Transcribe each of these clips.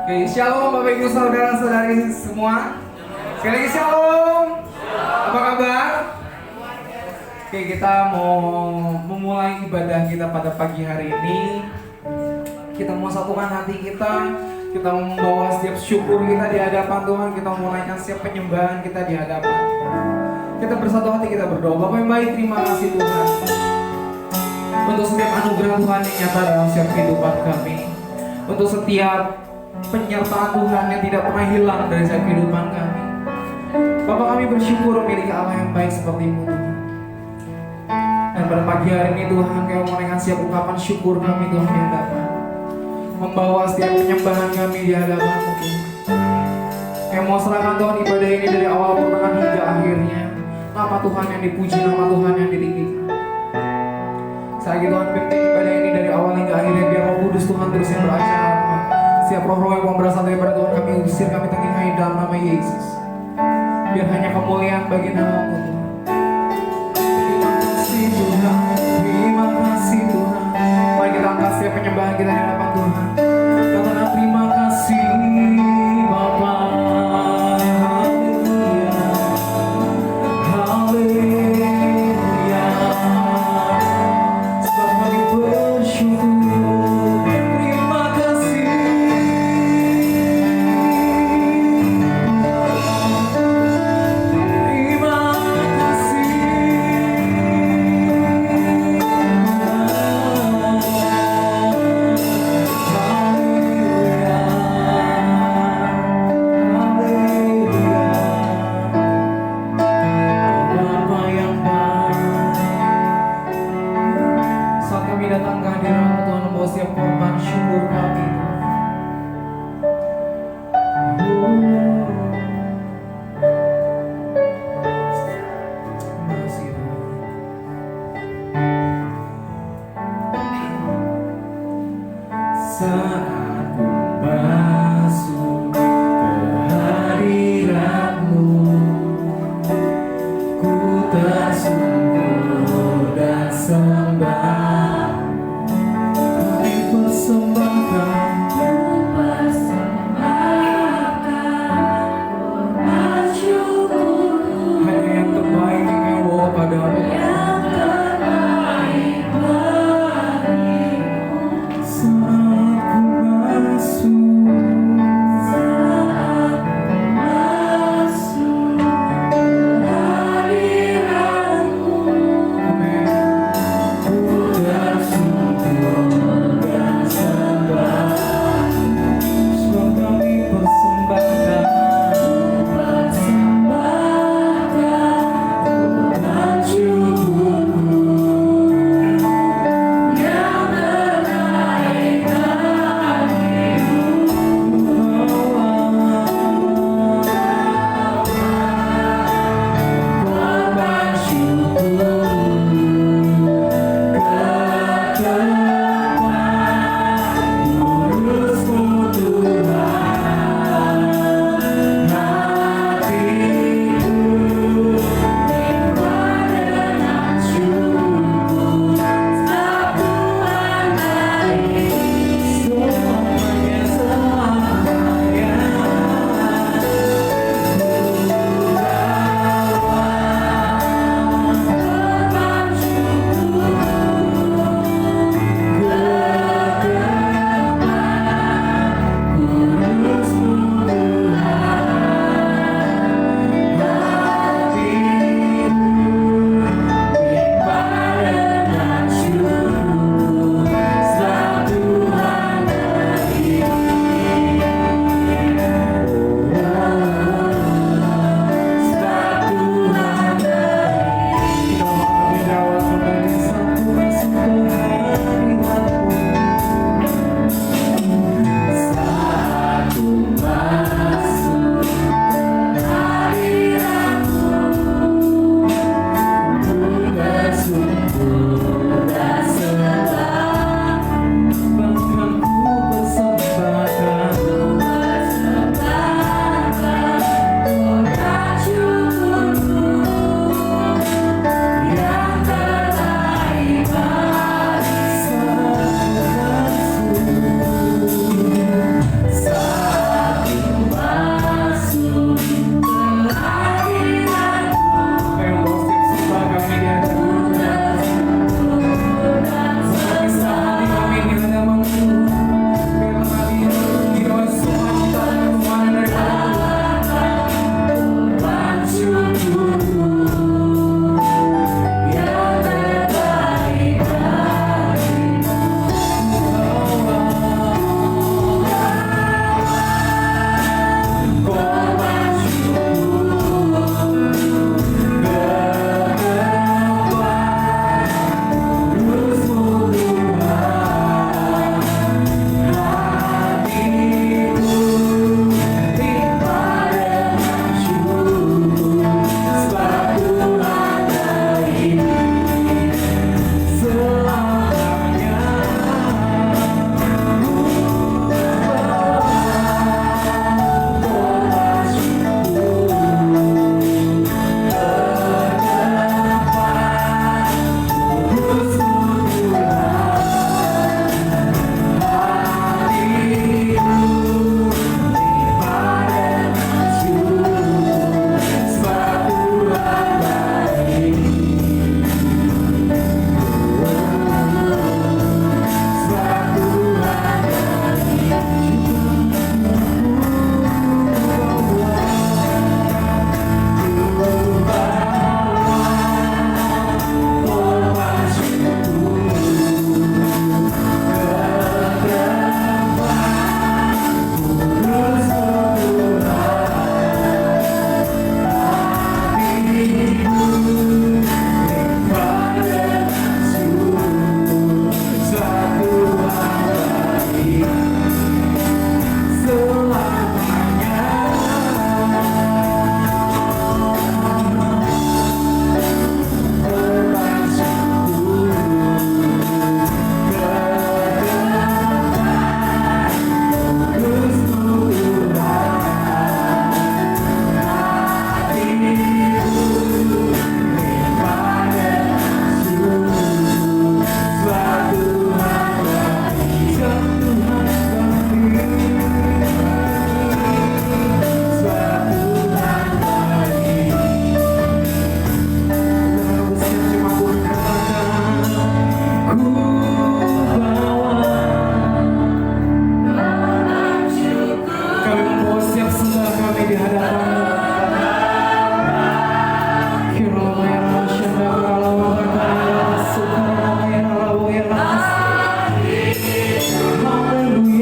Oke, shalom Bapak Ibu Saudara-saudari semua. Sekali lagi shalom. Apa kabar? Oke, kita mau memulai ibadah kita pada pagi hari ini. Kita mau satukan hati kita membawa setiap syukur kita di hadapan Tuhan, kita menaikkan setiap penyembahan kita di hadapan. Kita bersatu hati, kita berdoa. Bapak yang baik, terima kasih Tuhan untuk setiap anugerah Tuhan yang nyata dalam setiap kehidupan kami, untuk setiap penyertaan Tuhan yang tidak pernah hilang dari setiap kehidupan kami. Bapak, kami bersyukur memiliki Allah yang baik seperti-Mu Tuhan. Dan pada pagi hari ini Tuhan, kami menaikkan setiap ungkapan syukur kami Tuhan di hadapan, membawa setiap penyembahan kami di hadapan-Mu Tuhan. Kami mau serahkan Tuhan ibadah ini dari awal pertengahan hingga akhirnya. Nama Tuhan yang dipuji, nama Tuhan yang ditinggikan. Saya Tuhan pimpin ibadah ini dari awal hingga akhirnya, biar Roh Kudus Tuhan terus yang beracara Tuhan. Setiap roh-roh yang mau berasal daripada Tuhan kami usir, kami tenggelamkan dalam nama Yesus. Biar hanya kemuliaan bagi nama-Mu Tuhan. Terima kasih Tuhan, terima kasih Tuhan. Mari kita angkat setiap penyembahan kita di hadapan Tuhan. Katakan terima kasih Bapa. Ku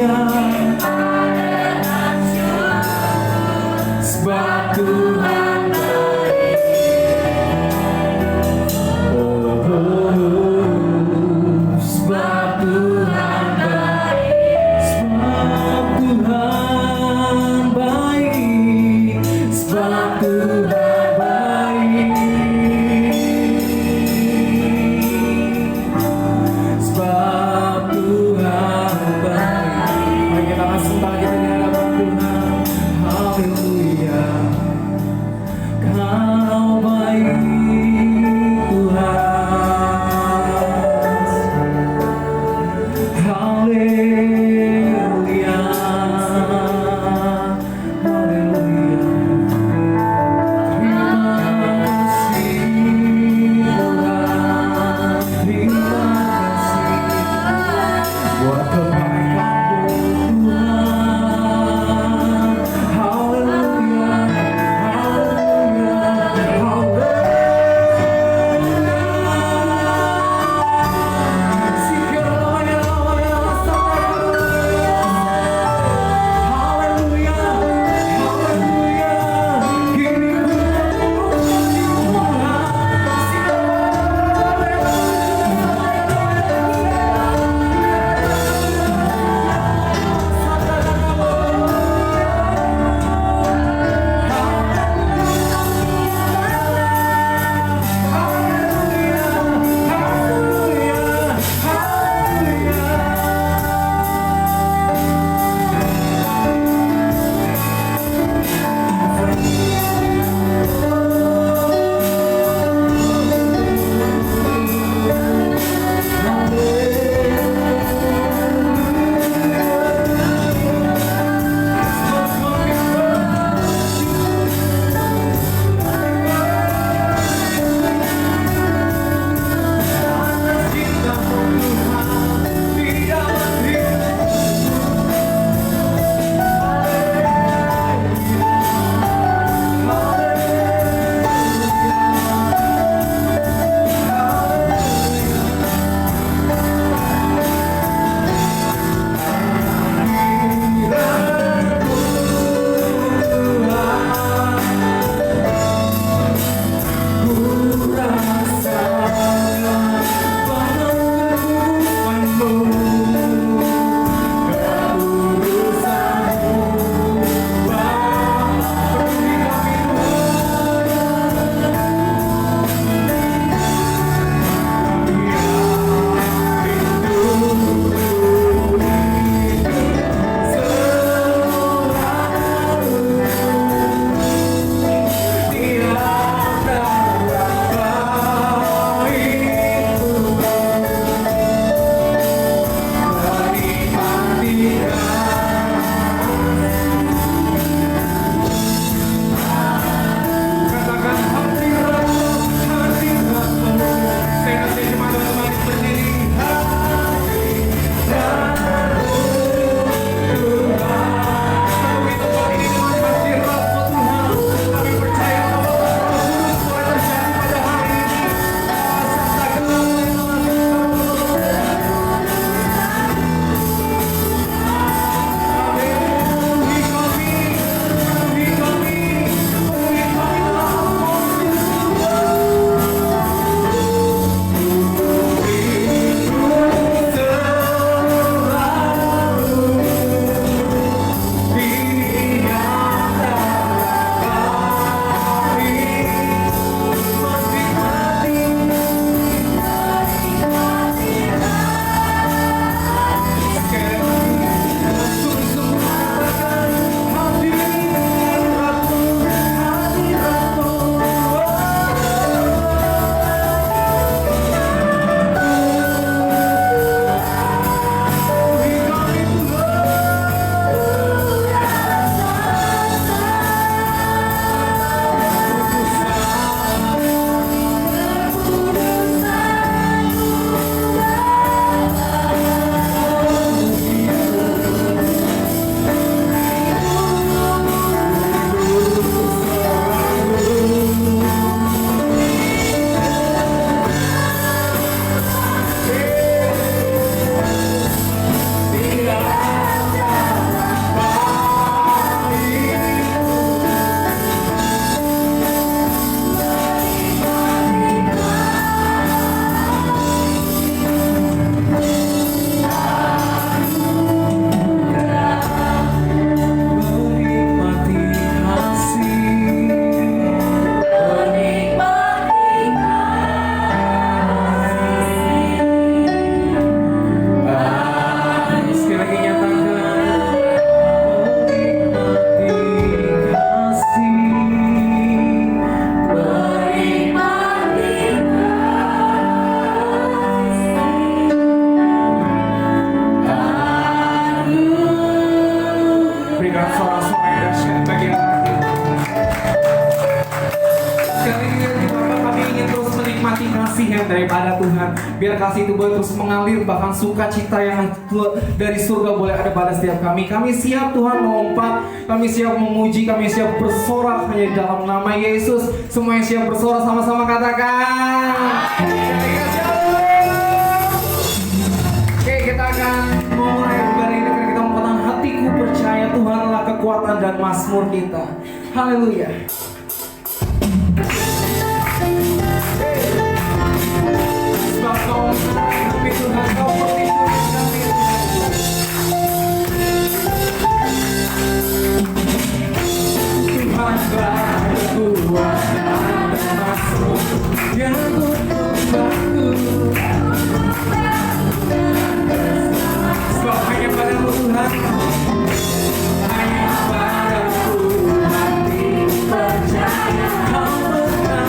haleluya. Sebab Tuhan baik. Oh, sebab Tuhan baik. Sebab Tuhan baik. Sebab Tuhan baik. Sebab Tuhan baik. Mari kita kasih sembah kita di hadapan Tuhan. Haleluya. Kau baik Tuhan. Haleluya. Haleluya. Terima kasih Tuhan. Terima kasih buat kebaikan-Mu Tuhan. Haleluya. Haleluya. Haleluya. Haleluya. Kini ku kasih yang daripada Tuhan. Biar kasih itu boleh terus mengalir, bahkan sukacita yang dari surga boleh ada pada setiap kami. Kami siap Tuhan melompat, kami siap memuji, kami siap bersorak hanya dalam nama Yesus. Semua yang siap bersorak sama-sama katakan. Oke, kita akan mulai ibadah ini karena kita mengatakan hatiku percaya Tuhanlah kekuatan dan mazmur kita. Haleluya. Sebab kau mengenai kami Tuhan, kau melindungi kami. Tuhan berkekuatan dan mazmur yang membantu. Sebab hanya padamu Tuhan, hanya padamu hati percaya kau mengenal.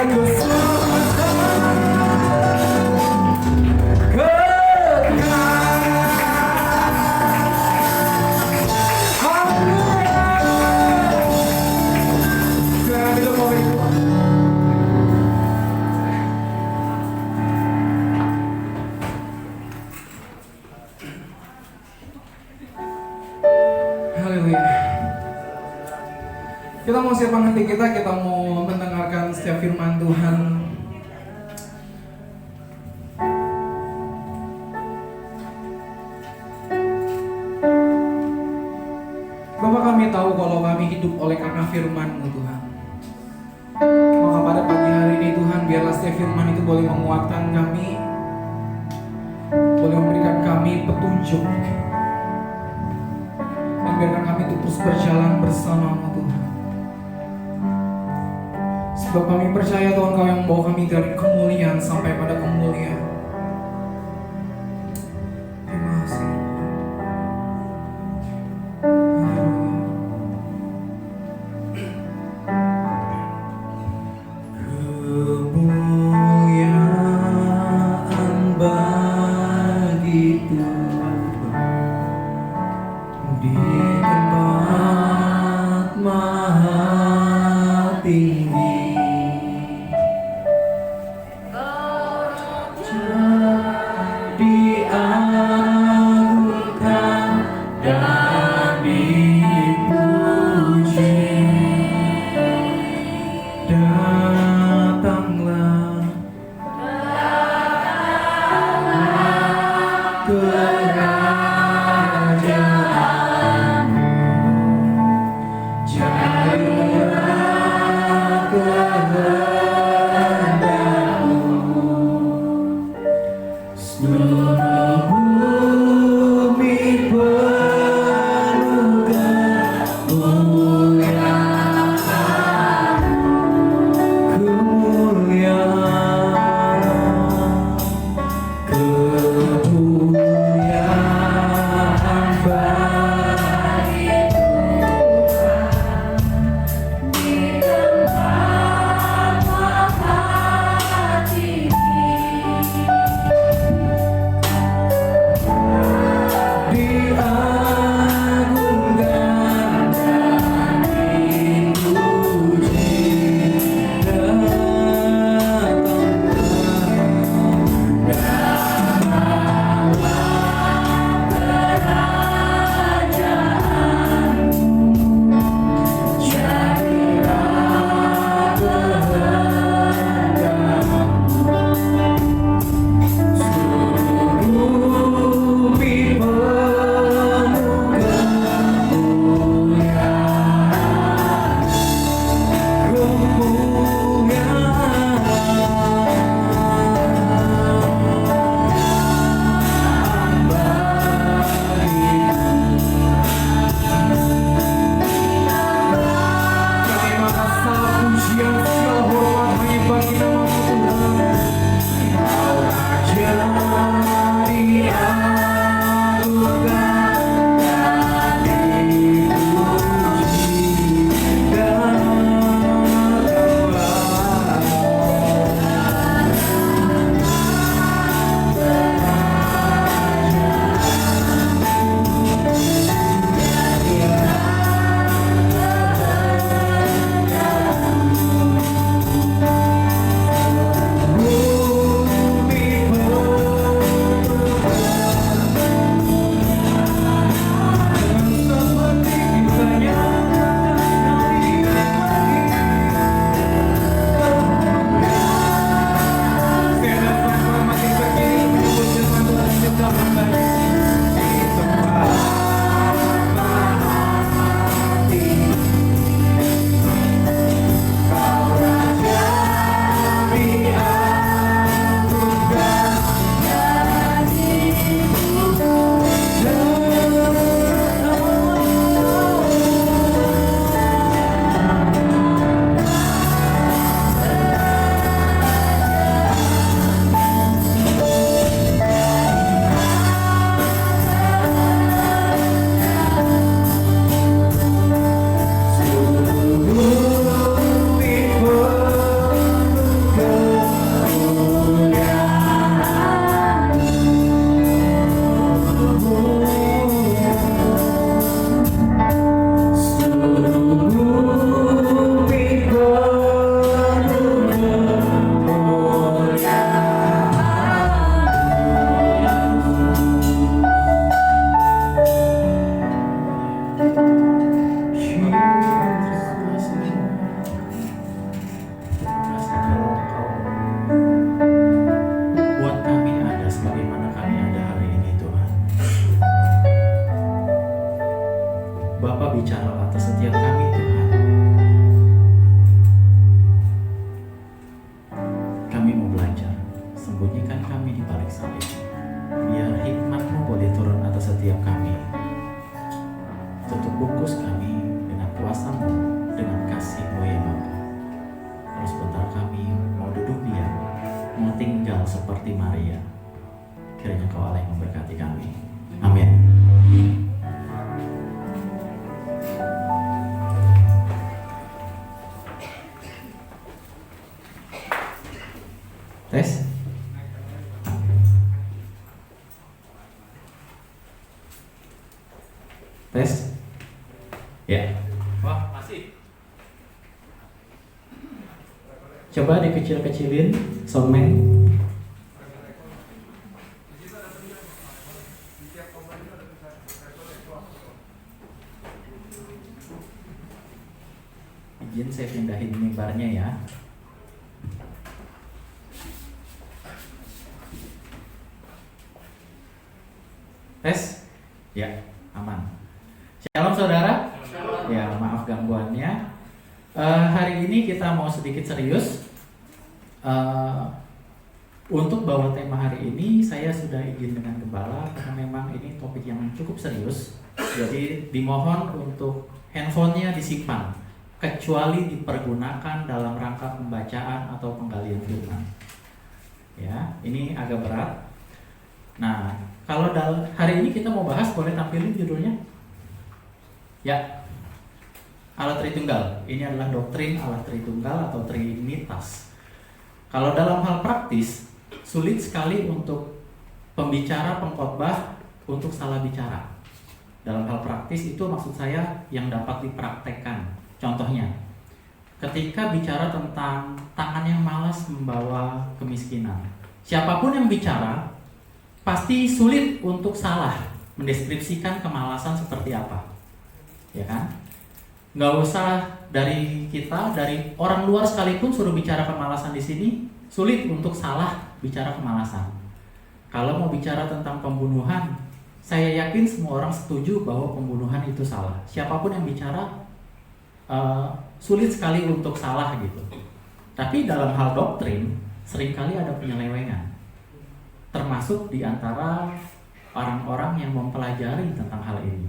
ku suka Haleluya. Kita mau siapkan hati kita mau mendengarkan setiap firman Tuhan. Bapak, kami tahu kalau kami hidup oleh karena firman-Mu Tuhan. Maka pada pagi hari ini Tuhan, biarlah setiap firman itu boleh menguatkan kami, boleh memberikan kami petunjuk, dan biarkan kami terus berjalan bersama-Mu Tuhan. Sebab kami percaya Tuhan, Kau yang membawa kami dari kemuliaan sampai pada kemuliaan. Terima kasih. Kemuliaan bagi Tuhan di tempat maha tinggi. sembunyikan kami di balik salib. Biar hikmat-Mu boleh turun atas setiap kami. Tutup bungkus kami dengan kuasa-Mu, dengan kasih-Mu ya Bapa. Terus sebentar kami mau duduk diam, mau tinggal seperti Maria. Kiranya Kau Allah yang memberkati kami. Amin. Tes. Tes. Ya. Wah, masih. Coba dikecil-kecilin soundman. Izin saya pindahin mimbarnya ya. Tes. Ya, aman. Shalom saudara. Shalom. Ya, maaf gangguannya. Hari ini kita mau sedikit serius. Untuk bawa tema hari ini saya sudah izin dengan gembala karena memang ini topik yang cukup serius. Jadi dimohon untuk handphonenya disimpan, kecuali dipergunakan dalam rangka pembacaan atau penggalian firman. Ya, ini agak berat. Nah, kalau hari ini kita mau bahas, boleh tampilin judulnya? Ya, Allah Tritunggal. Ini adalah doktrin Allah Tritunggal atau Trinitas. Kalau dalam hal praktis, sulit sekali untuk pembicara, pengkhotbah untuk salah bicara. Dalam hal praktis itu maksud saya yang dapat dipraktekkan. Contohnya, ketika bicara tentang tangan yang malas membawa kemiskinan, siapapun yang bicara pasti sulit untuk salah mendeskripsikan kemalasan seperti apa, ya kan? Nggak usah dari kita, dari orang luar sekalipun suruh bicara kemalasan di sini, sulit untuk salah bicara kemalasan. Kalau mau bicara tentang pembunuhan, saya yakin semua orang setuju bahwa pembunuhan itu salah. Siapapun yang bicara sulit sekali untuk salah gitu. Tapi dalam hal doktrin seringkali ada penyelewengan, termasuk di antara orang-orang yang mempelajari tentang hal ini.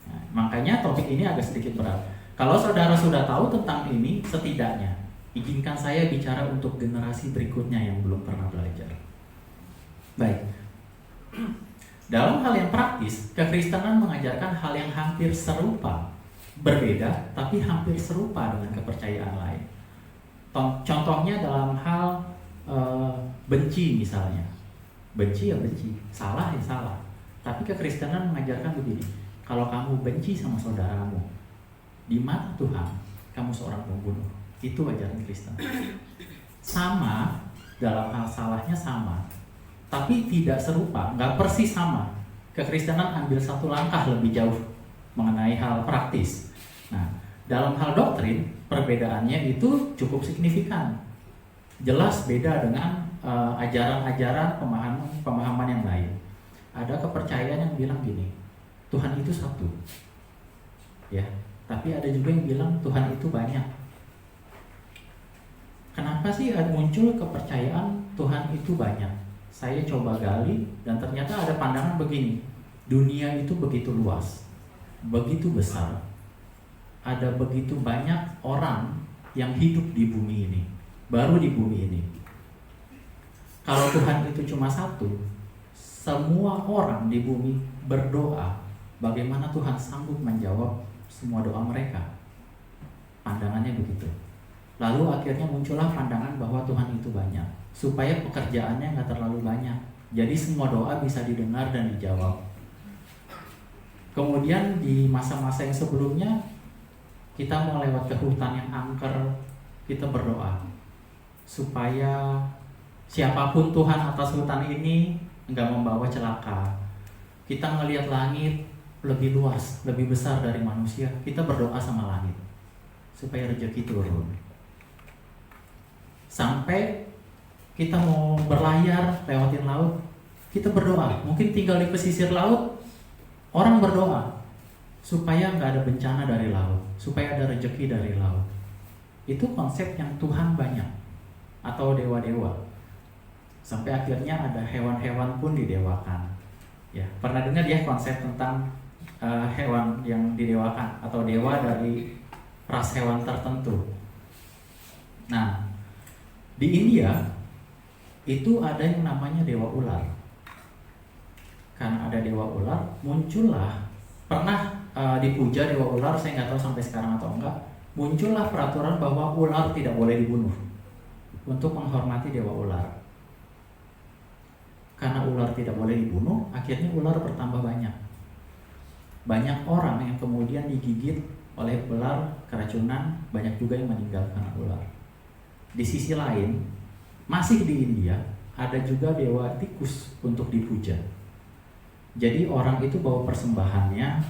Nah, makanya topik ini agak sedikit berat. Kalau saudara sudah tahu tentang ini, setidaknya izinkan saya bicara untuk generasi berikutnya yang belum pernah belajar. Baik. Dalam hal yang praktis, kekristenan mengajarkan hal yang hampir serupa, berbeda tapi hampir serupa dengan kepercayaan lain. Contohnya dalam hal benci misalnya. Benci ya benci, salah ya salah. Tapi kekristenan mengajarkan begini, kalau kamu benci sama saudaramu, di mata Tuhan kamu seorang pembunuh. Itu ajaran Kristen. Sama, dalam hal salahnya sama, tapi tidak serupa, nggak persis sama. Kekristenan ambil satu langkah lebih jauh mengenai hal praktis. Nah, dalam hal doktrin, perbedaannya itu cukup signifikan. Jelas beda dengan ajaran-ajaran, pemahaman yang lain. Ada kepercayaan yang bilang gini, Tuhan itu satu, ya. Tapi ada juga yang bilang Tuhan itu banyak. Kenapa sih muncul kepercayaan Tuhan itu banyak? Saya coba gali dan ternyata ada pandangan begini, dunia itu begitu luas, begitu besar, ada begitu banyak orang yang hidup di bumi ini, baru di bumi ini. Kalau Tuhan itu cuma satu, semua orang di bumi berdoa, bagaimana Tuhan sanggup menjawab semua doa mereka? Pandangannya begitu. Lalu akhirnya muncullah pandangan bahwa Tuhan itu banyak, supaya pekerjaannya nggak terlalu banyak, jadi semua doa bisa didengar dan dijawab. Kemudian di masa-masa yang sebelumnya, kita mau lewat ke hutan yang angker, kita berdoa supaya siapapun Tuhan atas hutan ini nggak membawa celaka. Kita ngelihat langit lebih luas, lebih besar dari manusia, kita berdoa sama langit supaya rezeki turun. Sampai kita mau berlayar lewatin laut, kita berdoa. Mungkin tinggal di pesisir laut, orang berdoa supaya nggak ada bencana dari laut, supaya ada rezeki dari laut. Itu konsep yang Tuhan banyak atau dewa-dewa. Sampai akhirnya ada hewan-hewan pun didewakan. Ya, pernah dengar ya konsep tentang hewan yang didewakan atau dewa dari ras hewan tertentu. Nah, di India itu ada yang namanya dewa ular. Karena ada dewa ular, muncullah pernah dipuja dewa ular, saya nggak tahu sampai sekarang atau enggak. Muncullah peraturan bahwa ular tidak boleh dibunuh untuk menghormati dewa ular. Karena ular tidak boleh dibunuh, akhirnya ular bertambah banyak. Banyak orang yang kemudian digigit oleh ular keracunan, banyak juga yang meninggal karena ular. Di sisi lain, masih di India ada juga dewa tikus untuk dipuja. Jadi orang itu bawa persembahannya,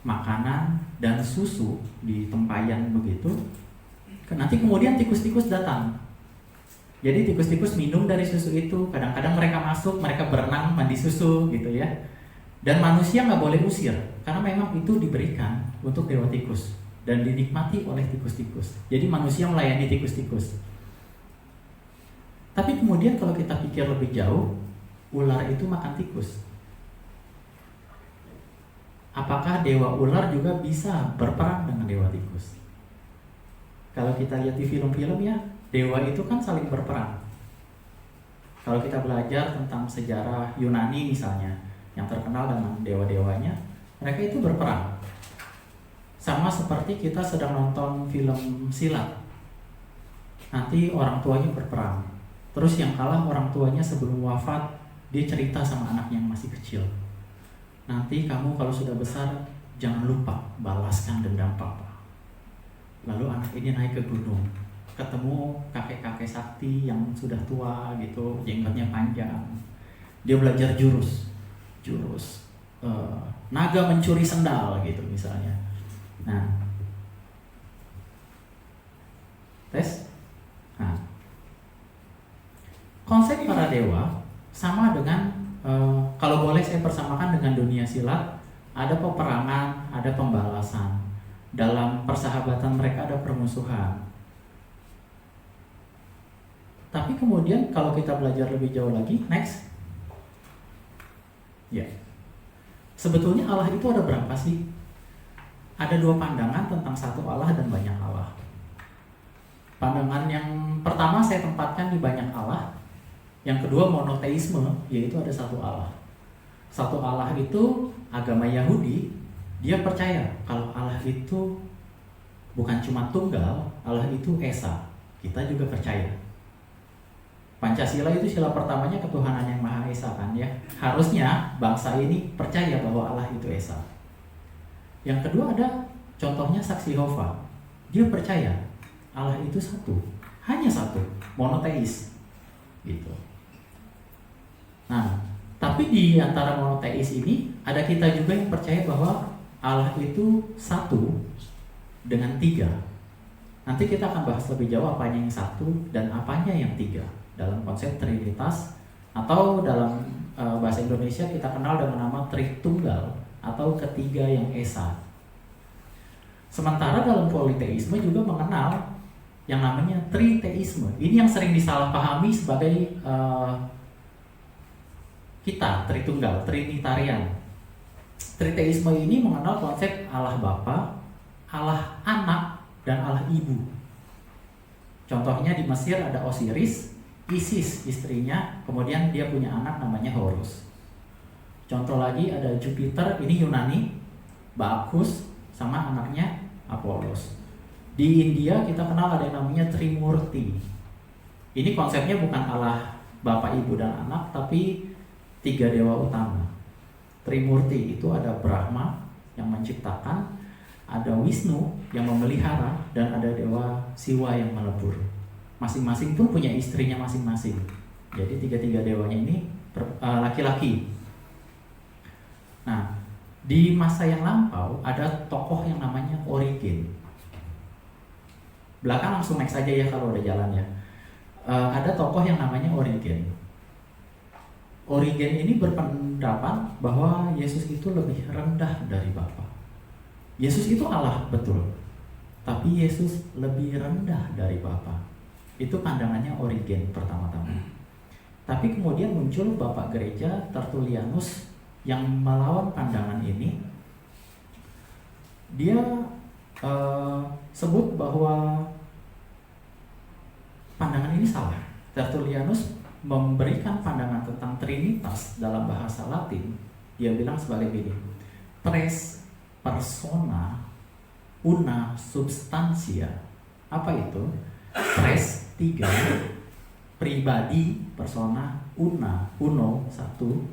makanan dan susu di tempayan begitu. Nanti kemudian tikus-tikus datang. Jadi tikus-tikus minum dari susu itu. Kadang-kadang mereka masuk, mereka berenang, mandi susu gitu ya. Dan manusia nggak boleh usir, karena memang itu diberikan untuk dewa tikus dan dinikmati oleh tikus-tikus. Jadi manusia melayani tikus-tikus. Tapi kemudian kalau kita pikir lebih jauh, ular itu makan tikus. Apakah dewa ular juga bisa berperang dengan dewa tikus? Kalau kita lihat di film-film ya, dewa itu kan saling berperang. Kalau kita belajar tentang sejarah Yunani misalnya, yang terkenal dengan dewa-dewanya, mereka itu berperang. Sama seperti kita sedang nonton film silat. Nanti orang tuanya berperang. Terus yang kalah orang tuanya sebelum wafat, dia cerita sama anaknya yang masih kecil. Nanti kamu kalau sudah besar, jangan lupa balaskan dendam papa. Lalu anak ini naik ke gunung, ketemu kakek-kakek sakti yang sudah tua gitu, jenggotnya panjang. Dia belajar jurus naga mencuri sendal gitu misalnya. Nah, tes. Nah, konsep para dewa sama dengan kalau boleh saya persamakan dengan dunia silat, ada peperangan, ada pembalasan. Dalam persahabatan mereka ada permusuhan. Tapi kemudian kalau kita belajar lebih jauh lagi, next. Ya. Sebetulnya Allah itu ada berapa sih? Ada dua pandangan tentang satu Allah dan banyak Allah. Pandangan yang pertama saya tempatkan di banyak Allah. Yang kedua monoteisme, yaitu ada satu Allah. Satu Allah itu agama Yahudi, dia percaya kalau Allah itu bukan cuma tunggal, Allah itu esa. Kita juga percaya. Pancasila itu sila pertamanya ketuhanan yang Maha Esa kan ya. Harusnya bangsa ini percaya bahwa Allah itu esa. Yang kedua ada contohnya saksi Yehova. Dia percaya Allah itu satu, hanya satu, monoteis gitu. Nah, tapi di antara monoteis ini ada kita juga yang percaya bahwa Allah itu satu dengan tiga. Nanti kita akan bahas lebih jauh apanya yang satu dan apanya yang tiga dalam konsep Trinitas, atau dalam bahasa Indonesia kita kenal dengan nama Tritunggal atau ketiga yang esa. Sementara dalam politeisme juga mengenal yang namanya triteisme. Ini yang sering disalahpahami sebagai kita Tritunggal, Trinitarian. Triteisme ini mengenal konsep Allah Bapa, Allah Anak, dan Allah Ibu. Contohnya di Mesir ada Osiris, Isis istrinya, kemudian dia punya anak namanya Horus. Contoh lagi ada Jupiter, ini Yunani, Bacchus, sama anaknya Apollos. Di India kita kenal ada yang namanya Trimurti. Ini konsepnya bukan Allah Bapa, Ibu, dan Anak, tapi tiga dewa utama. Trimurti itu ada Brahma yang menciptakan, ada Wisnu yang memelihara, dan ada dewa Siwa yang melebur. Masing-masing pun punya istrinya masing-masing. Jadi tiga-tiga dewanya ini laki-laki. Nah, di masa yang lampau ada tokoh yang namanya Origen. Belakang langsung next aja ya kalau udah jalan ya. Ada tokoh yang namanya Origen. Origen ini berpendapat bahwa Yesus itu lebih rendah dari Bapa. Yesus itu Allah betul, tapi Yesus lebih rendah dari Bapa. Itu pandangannya Origen pertama-tama. Tapi kemudian muncul Bapak Gereja Tertullianus yang melawan pandangan ini. Dia sebut bahwa pandangan ini salah. Tertullianus memberikan pandangan tentang Trinitas dalam bahasa Latin. Dia bilang sebagai ini: tres persona una substantia. Apa itu? Tres, tiga, pribadi, persona, uno, satu,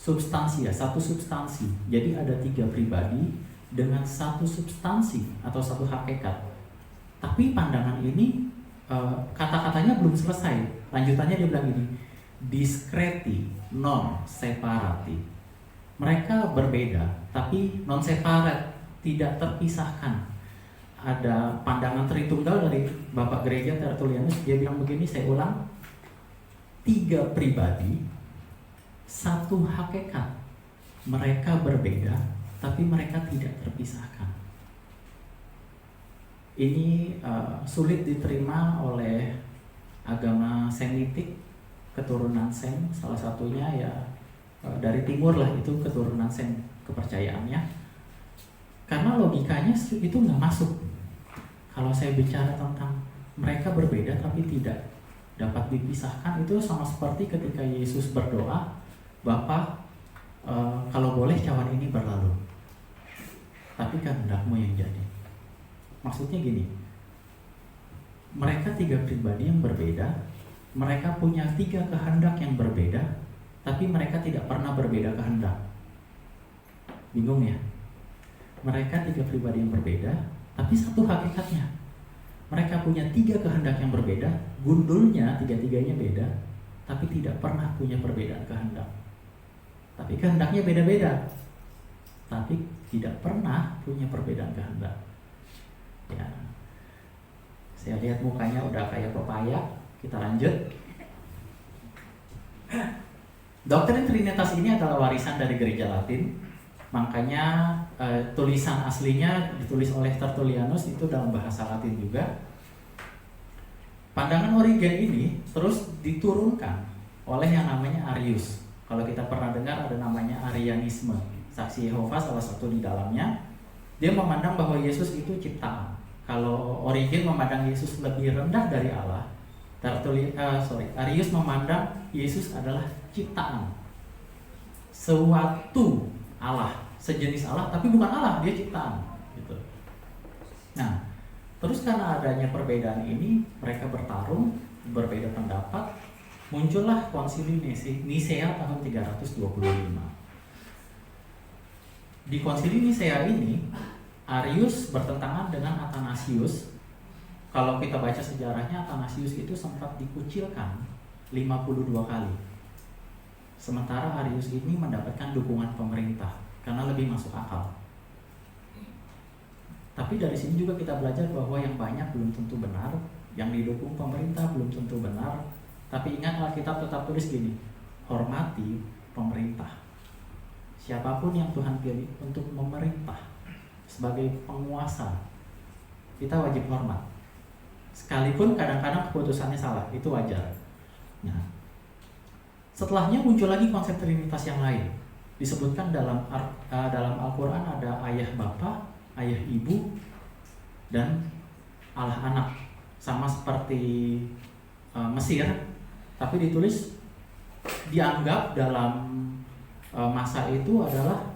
substansia, satu substansi. Jadi ada tiga pribadi dengan satu substansi atau satu hakikat. Tapi pandangan ini kata-katanya belum selesai. Lanjutannya dia bilang ini: discreti non separati. Mereka berbeda tapi non separat, tidak terpisahkan. Ada pandangan Tritunggal dari Bapak Gereja Tertullianus. Dia bilang begini, saya ulang: tiga pribadi, satu hakikat. Mereka berbeda tapi mereka tidak terpisahkan. Ini sulit diterima oleh agama Semitik, keturunan Sem. Salah satunya ya dari timur lah, itu keturunan Sem kepercayaannya. Karena logikanya itu nggak masuk. Kalau saya bicara tentang mereka berbeda tapi tidak dapat dipisahkan, itu sama seperti ketika Yesus berdoa, Bapa, kalau boleh cawan ini berlalu, tapi kehendak-Mu yang jadi. Maksudnya gini, mereka tiga pribadi yang berbeda, mereka punya tiga kehendak yang berbeda, tapi mereka tidak pernah berbeda kehendak. Bingung ya? Mereka tiga pribadi yang berbeda, tapi satu hakikatnya. Mereka punya tiga kehendak yang berbeda, gundulnya tiga-tiganya beda, tapi tidak pernah punya perbedaan kehendak. Tapi kehendaknya beda-beda, tapi tidak pernah punya perbedaan kehendak. Ya, saya lihat mukanya udah kayak pepaya. Kita lanjut. Doktrin Trinitas ini adalah warisan dari Gereja Latin. Makanya tulisan aslinya ditulis oleh Tertullianus itu dalam bahasa Latin juga. Pandangan Origen ini terus diturunkan oleh yang namanya Arius. Kalau kita pernah dengar ada namanya Arianisme. Saksi Yehova salah satu di dalamnya. Dia memandang bahwa Yesus itu ciptaan. Kalau Origen memandang Yesus lebih rendah dari Allah, Arius memandang Yesus adalah ciptaan, suatu Allah, sejenis Allah, tapi bukan Allah, dia ciptaan. Gitu. Nah, terus karena adanya perbedaan ini, mereka bertarung, berbeda pendapat, muncullah Konsili Nisea tahun 325. Di Konsili Nisea ini, Arius bertentangan dengan Athanasius. Kalau kita baca sejarahnya, Athanasius itu sempat dikucilkan 52 kali. Sementara Arius ini mendapatkan dukungan pemerintah karena lebih masuk akal. Tapi dari sini juga kita belajar bahwa yang banyak belum tentu benar, yang didukung pemerintah belum tentu benar. Tapi ingat, Alkitab tetap tulis gini: hormati pemerintah. Siapapun yang Tuhan pilih untuk memerintah sebagai penguasa, kita wajib hormat. Sekalipun kadang-kadang keputusannya salah, itu wajar. Nah, setelahnya muncul lagi konsep Trinitas yang lain. Disebutkan dalam Al-Quran ada ayah bapa, ayah ibu, dan Allah anak. Sama seperti Mesir, tapi ditulis dianggap dalam masa itu adalah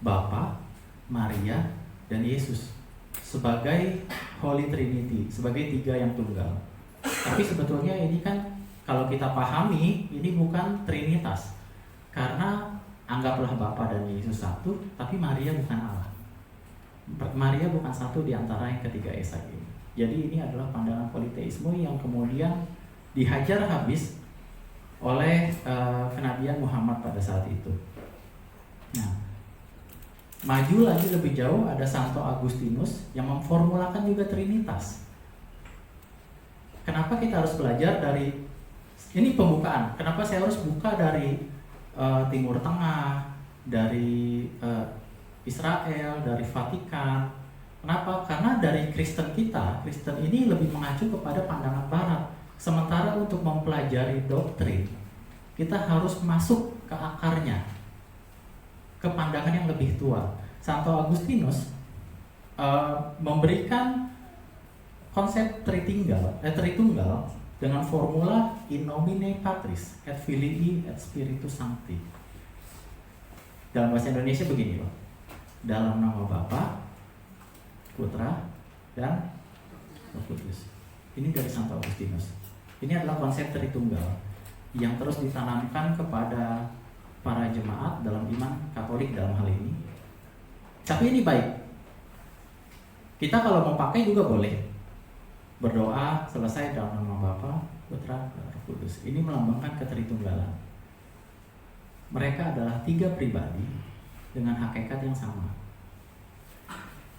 Bapa, Maria, dan Yesus sebagai Holy Trinity, sebagai tiga yang tunggal. Tapi sebetulnya ini kan kalau kita pahami, ini bukan Trinitas. Karena anggaplah Bapa dan Yesus satu, tapi Maria bukan Allah. Maria bukan satu di antara yang ketiga Esa ini. Jadi ini adalah pandangan politeisme yang kemudian dihajar habis oleh kenabian Muhammad pada saat itu. Nah, maju lagi lebih jauh, ada Santo Agustinus yang memformulakan juga Trinitas. Kenapa kita harus belajar dari ini pembukaan? Kenapa saya harus buka dari Timur Tengah, dari Israel, dari Vatikan? Kenapa? Karena dari Kristen kita, Kristen ini lebih mengacu kepada pandangan Barat. Sementara untuk mempelajari doktrin, kita harus masuk ke akarnya, ke pandangan yang lebih tua. Santo Agustinus memberikan konsep Tritunggal dengan formula in nomine Patris et Filii et Spiritus Sancti. Dalam bahasa Indonesia begini loh. Dalam nama Bapa, Putra, dan Roh Kudus. Ini dari Santo Agustinus. Ini adalah konsep Tritunggal yang terus ditanamkan kepada para jemaat dalam iman Katolik dalam hal ini. Tapi ini baik. Kita kalau mau pakai juga boleh. Berdoa selesai dalam nama Bapa, Putra, dan Roh Kudus. Ini melambangkan ketritunggalan. Mereka adalah 3 pribadi dengan hakikat yang sama.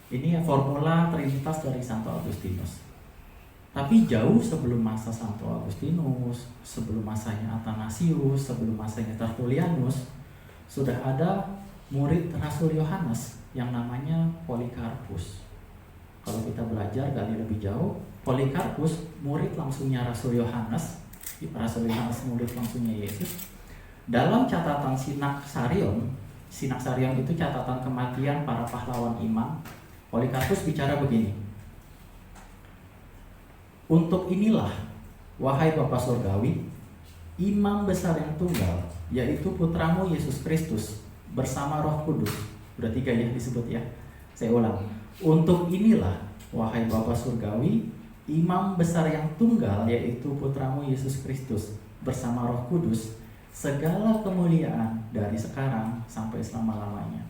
Ini formula Trinitas dari Santo Agustinus. Tapi jauh sebelum masa Santo Agustinus, sebelum masanya Athanasius, sebelum masanya Tertullianus, sudah ada murid Rasul Yohanes yang namanya Polikarpus. Kalau kita belajar gali lebih jauh, Polikarpus murid langsungnya Rasul Yohanes, murid langsungnya Yesus. Dalam catatan Sinaksarion itu catatan kematian para pahlawan iman. Polikarpus bicara begini. Untuk inilah, wahai Bapa Surgawi, imam besar yang tunggal, yaitu putramu Yesus Kristus, bersama Roh Kudus. Udah 3 ya disebut ya. Saya ulang. Untuk inilah, wahai Bapa Surgawi, imam besar yang tunggal, yaitu putramu Yesus Kristus, bersama Roh Kudus, segala kemuliaan dari sekarang sampai selama-lamanya.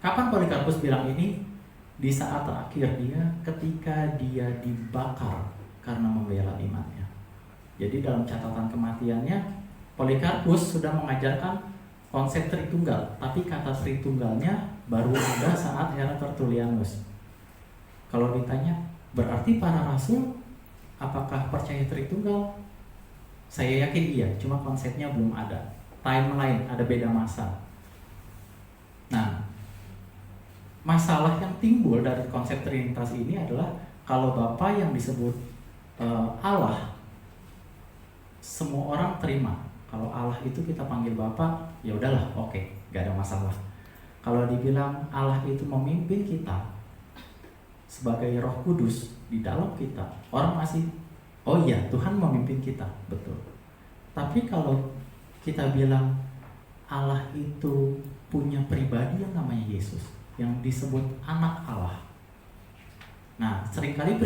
Kapan Polikarpus bilang ini? Di saat terakhir dia, ketika dia dibakar karena membela imannya. Jadi dalam catatan kematiannya, Polikarpus sudah mengajarkan konsep Tritunggal, tapi kata Tritunggalnya baru ada saat era Tertullianus. Kalau ditanya, berarti para rasul apakah percaya Tritunggal? Saya yakin iya, cuma konsepnya belum ada. Timeline, ada beda masa. Nah, masalah yang timbul dari konsep Trinitas ini adalah kalau Bapa yang disebut Allah, semua orang terima. Kalau Allah itu kita panggil Bapa, ya udahlah, oke, gak ada masalah. Kalau dibilang Allah itu memimpin kita sebagai Roh Kudus di dalam kita, orang masih, oh iya, Tuhan memimpin kita, betul. Tapi kalau kita bilang Allah itu punya pribadi yang namanya Yesus, yang disebut anak Allah. Nah, seringkali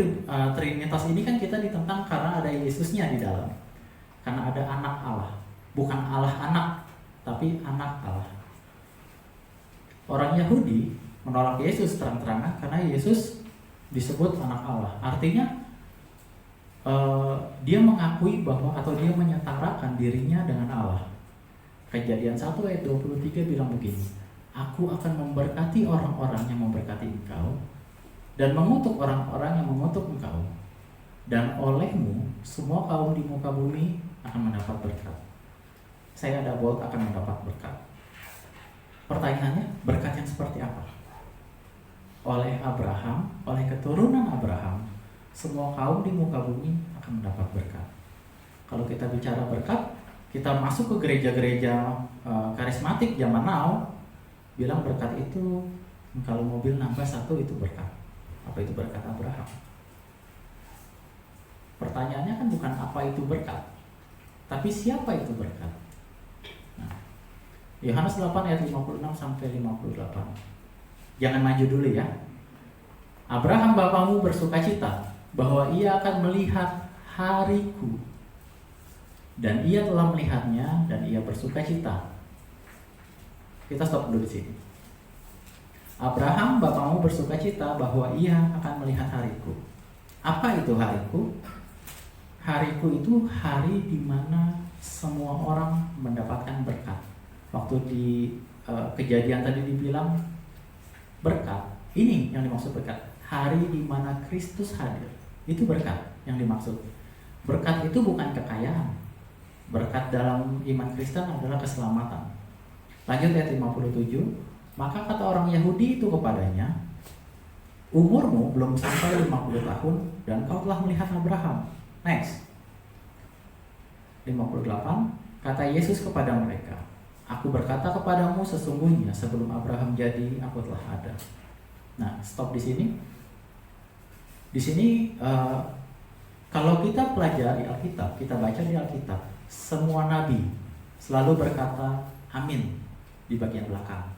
Trinitas ini kan kita ditentang karena ada Yesusnya di dalam. Karena ada anak Allah. Bukan Allah anak, tapi anak Allah. Orang Yahudi menolak Yesus terang-terangan karena Yesus disebut anak Allah. Artinya dia mengakui bahwa atau dia menyetarakan dirinya dengan Allah. Kejadian 1 ayat 23 bilang begini, Aku akan memberkati orang-orang yang memberkati engkau dan mengutuk orang-orang yang mengutuk engkau. Dan olehmu semua kaum di muka bumi akan mendapat berkat. Saya ada bold akan mendapat berkat. Pertanyaannya, berkat yang seperti apa? Oleh Abraham, oleh keturunan Abraham, semua kaum di muka bumi akan mendapat berkat. Kalau kita bicara berkat, kita masuk ke gereja-gereja karismatik zaman now, bilang berkat itu kalau mobil nambah 1 itu berkat. Apa itu berkat Abraham? Pertanyaannya kan bukan apa itu berkat, tapi siapa itu berkat. Nah, Yohanes 8 ayat 56 sampai 58. Jangan maju dulu ya. Abraham bapamu bersukacita bahwa ia akan melihat hariku, dan ia telah melihatnya dan ia bersukacita. Kita stop dulu di sini. Abraham bapamu bersukacita bahwa ia akan melihat hariku. Apa itu hariku? Hariku itu hari di mana semua orang mendapatkan berkat. Waktu di kejadian tadi dibilang berkat, ini yang dimaksud berkat. Hari di mana Kristus hadir, itu berkat yang dimaksud. Berkat itu bukan kekayaan. Berkat dalam iman Kristen adalah keselamatan. Lanjut ayat 57. Maka kata orang Yahudi itu kepadanya, umurmu belum sampai 50 tahun dan kau telah melihat Abraham. Next. 58, kata Yesus kepada mereka, "Aku berkata kepadamu sesungguhnya sebelum Abraham jadi, aku telah ada." Nah, stop di sini. Di sini kalau kita pelajari Alkitab, kita baca di Alkitab, semua nabi selalu berkata amin di bagian belakang.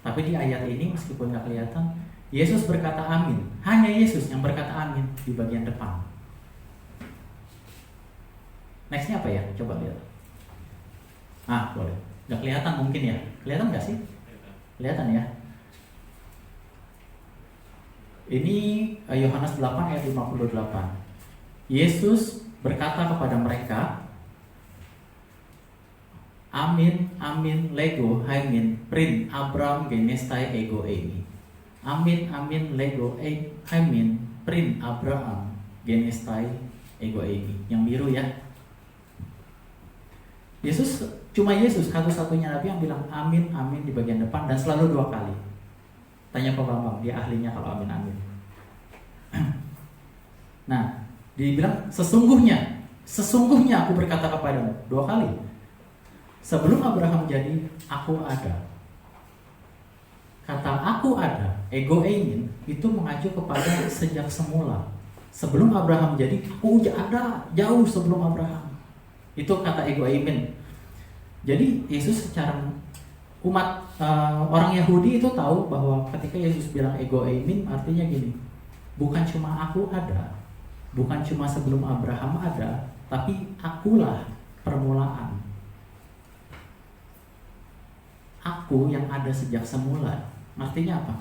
Tapi di ayat ini meskipun nggak kelihatan, Yesus berkata amin. Hanya Yesus yang berkata amin di bagian depan. Nextnya apa ya? Coba lihat. Boleh. Nggak kelihatan mungkin ya? Kelihatan nggak sih? Kelihatan ya? Ini Yohanes 8 ayat 58. Yesus berkata kepada mereka, "Amin, amin, lego, haimin, prin, Abram, genestai, ego, eimi." Amin, amin, lego, haimin, prin, Abraham, genestai, ego, eimi. Yang biru ya. Cuma Yesus satu-satunya nabi yang bilang amin, amin di bagian depan dan selalu 2 kali. Tanya Pak Bambang, dia ahlinya kalau amin, amin. Nah, dibilang sesungguhnya aku berkata kepadamu 2 kali. Sebelum Abraham jadi, aku ada. Kata aku ada, ego emin, itu mengacu kepada sejak semula. Sebelum Abraham jadi, aku udah ada jauh sebelum Abraham. Itu kata ego emin. Jadi Yesus secara umat orang Yahudi itu tahu bahwa ketika Yesus bilang ego emin, artinya gini, bukan cuma aku ada, bukan cuma sebelum Abraham ada, tapi akulah permulaan. Aku yang ada sejak semula. Artinya apa?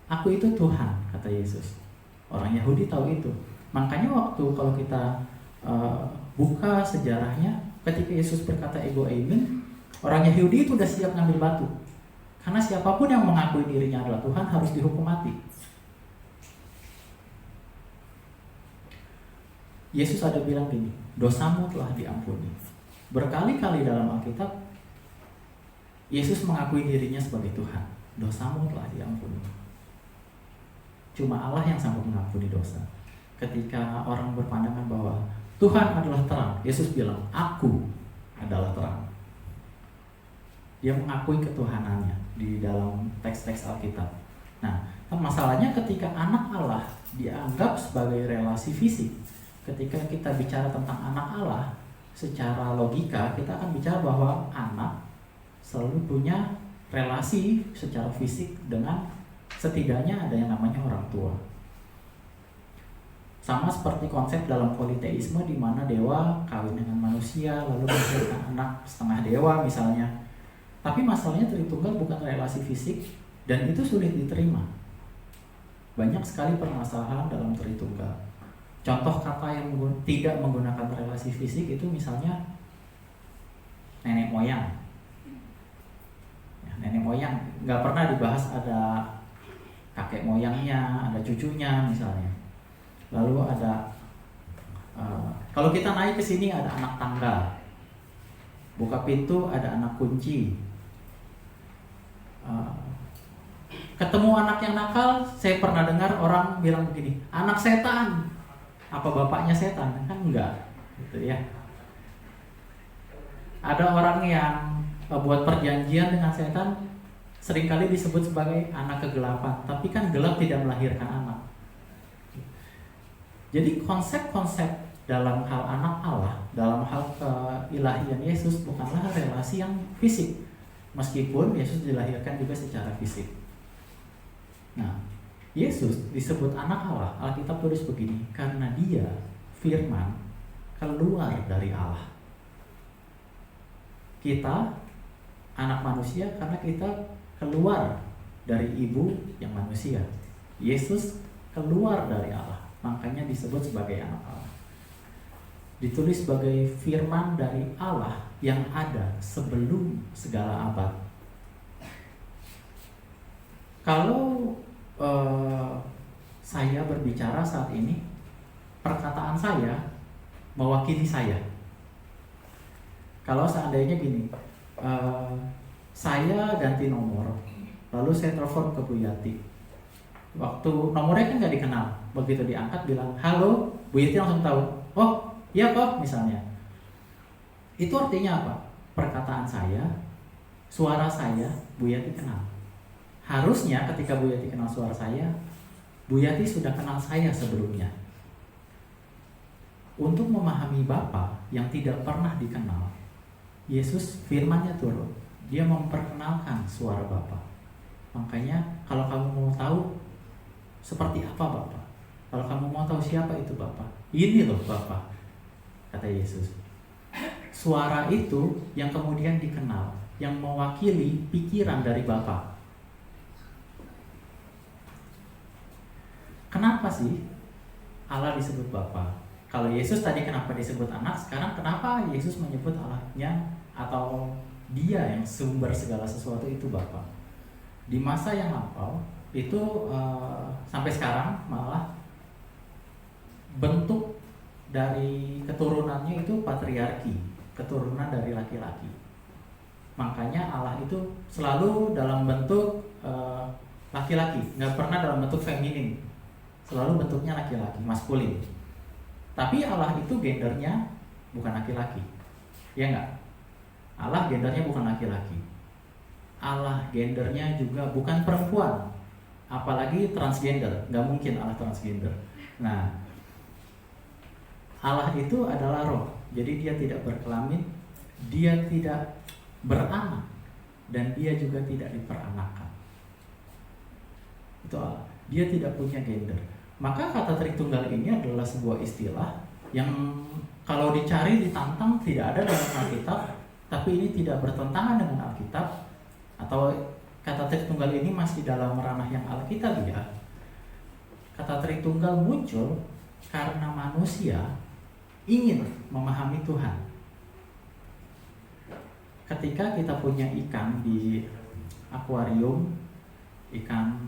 Aku itu Tuhan, kata Yesus. Orang Yahudi tahu itu. Makanya waktu kalau kita buka sejarahnya, ketika Yesus berkata ego emin, orang Yahudi itu udah siap ngambil batu. Karena siapapun yang mengakui dirinya adalah Tuhan harus dihukum mati. Yesus ada bilang gini, dosamu telah diampuni. Berkali-kali dalam Alkitab, Yesus mengakui dirinya sebagai Tuhan. Dosamu telah diampuni. Cuma Allah yang sanggup mengampuni dosa. Ketika orang berpandangan bahwa Tuhan adalah terang, Yesus bilang, aku adalah terang. Dia mengakui ketuhanannya di dalam teks-teks Alkitab. Nah, masalahnya ketika anak Allah dianggap sebagai relasi fisik. Ketika kita bicara tentang anak Allah, secara logika kita akan bicara bahwa anak selalu punya relasi secara fisik dengan setidaknya ada yang namanya orang tua. Sama seperti konsep dalam politeisme di mana dewa kawin dengan manusia lalu melahirkan anak setengah dewa misalnya. Tapi masalahnya Tritunggal bukan relasi fisik dan itu sulit diterima. Banyak sekali permasalahan dalam Tritunggal. Contoh kata yang tidak menggunakan relasi fisik itu misalnya nenek moyang. Ya, nenek moyang nggak pernah dibahas ada kakek moyangnya, ada cucunya misalnya. Lalu ada kalau kita naik ke sini ada anak tangga, buka pintu ada anak kunci. Ketemu anak yang nakal, saya pernah dengar orang bilang begini, anak setan. Apa bapaknya setan? Kan enggak, gitu ya. Ada orang yang buat perjanjian dengan setan, seringkali disebut sebagai anak kegelapan, tapi kan gelap tidak melahirkan anak. Jadi konsep-konsep dalam hal anak Allah, dalam hal keilahian Yesus bukanlah relasi yang fisik, meskipun Yesus dilahirkan juga secara fisik. Nah, Yesus disebut anak Allah. Alkitab tulis begini, karena dia firman keluar dari Allah. Kita anak manusia karena kita keluar dari ibu yang manusia. Yesus keluar dari Allah, makanya disebut sebagai anak Allah. Ditulis sebagai firman dari Allah yang ada sebelum segala abad. Kalau saya berbicara saat ini, perkataan saya mewakili saya. Kalau seandainya gini, saya ganti nomor, lalu saya telepon ke Bu Yati. Waktu nomornya kan nggak dikenal, begitu diangkat bilang halo, Bu Yati langsung tahu, oh iya kok misalnya. Itu artinya apa? Perkataan saya, suara saya, Bu Yati kenal. Harusnya ketika Bu Yati kenal suara saya, Bu Yati sudah kenal saya sebelumnya. Untuk memahami Bapa yang tidak pernah dikenal, Yesus firman-Nya turun. Dia memperkenalkan suara Bapa. Makanya kalau kamu mau tahu seperti apa Bapa, kalau kamu mau tahu siapa itu Bapa, ini loh Bapa, kata Yesus. Suara itu yang kemudian dikenal, yang mewakili pikiran dari Bapa. Kenapa sih Allah disebut Bapa? Kalau Yesus tadi kenapa disebut anak, sekarang kenapa Yesus menyebut Allahnya atau Dia yang sumber segala sesuatu itu Bapa? Di masa yang lampau itu sampai sekarang malah bentuk dari keturunannya itu patriarki, keturunan dari laki-laki. Makanya Allah itu selalu dalam bentuk laki-laki, nggak pernah dalam bentuk feminin, selalu bentuknya laki-laki, maskulin. Tapi Allah itu gendernya bukan laki-laki, ya nggak? Allah gendernya bukan laki-laki. Allah gendernya juga bukan perempuan, apalagi transgender. Nggak mungkin Allah transgender. Nah, Allah itu adalah roh, jadi Dia tidak berkelamin, Dia tidak beranak, dan Dia juga tidak diperanakkan. Itu Allah. Dia tidak punya gender. Maka kata Tritunggal ini adalah sebuah istilah yang kalau dicari, ditantang, tidak ada dalam Alkitab, tapi ini tidak bertentangan dengan Alkitab, atau kata Tritunggal ini masih dalam ranah yang Alkitab ya. Kata Tritunggal muncul karena manusia ingin memahami Tuhan. Ketika kita punya ikan di akuarium, ikan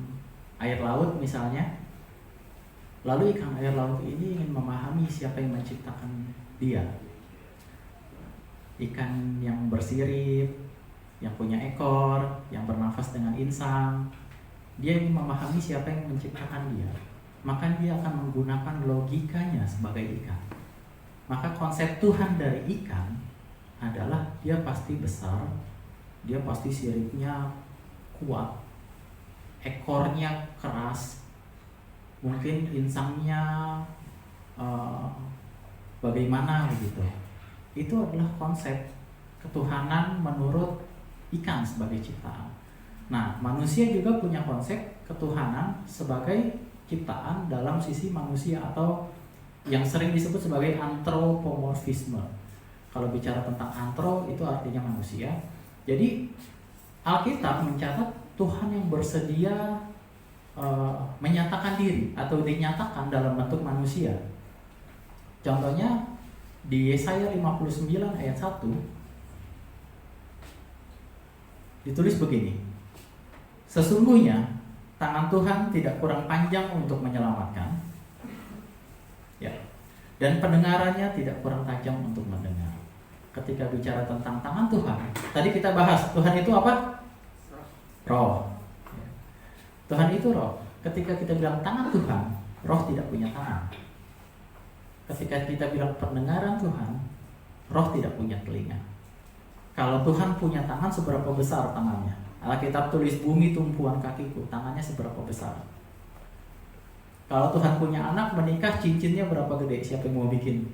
air laut misalnya, lalu ikan air laut ini ingin memahami siapa yang menciptakan dia. Ikan yang bersirip, yang punya ekor, yang bernafas dengan insang, dia ingin memahami siapa yang menciptakan dia. Maka dia akan menggunakan logikanya sebagai ikan. Maka konsep Tuhan dari ikan adalah dia pasti besar, dia pasti siripnya kuat, ekornya keras, mungkin insangnya bagaimana begitu. Itu adalah konsep ketuhanan menurut ikan sebagai ciptaan. Nah, manusia juga punya konsep ketuhanan sebagai ciptaan dalam sisi manusia, atau yang sering disebut sebagai antropomorfisme. Kalau bicara tentang antro, itu artinya manusia. Jadi Alkitab mencatat Tuhan yang bersedia menyatakan diri atau dinyatakan dalam bentuk manusia. Contohnya di Yesaya 59 ayat 1 ditulis begini: sesungguhnya tangan Tuhan tidak kurang panjang untuk menyelamatkan, ya, dan pendengarannya tidak kurang tajam untuk mendengar. Ketika bicara tentang tangan Tuhan, tadi kita bahas Tuhan itu apa? Roh. Tuhan itu roh. Ketika kita bilang tangan Tuhan, roh tidak punya tangan. Ketika kita bilang pendengaran Tuhan, roh tidak punya telinga. Kalau Tuhan punya tangan, seberapa besar tangannya? Alkitab tulis bumi tumpuan kakiku, tangannya seberapa besar? Kalau Tuhan punya anak menikah, cincinnya berapa gede? Siapa yang mau bikin?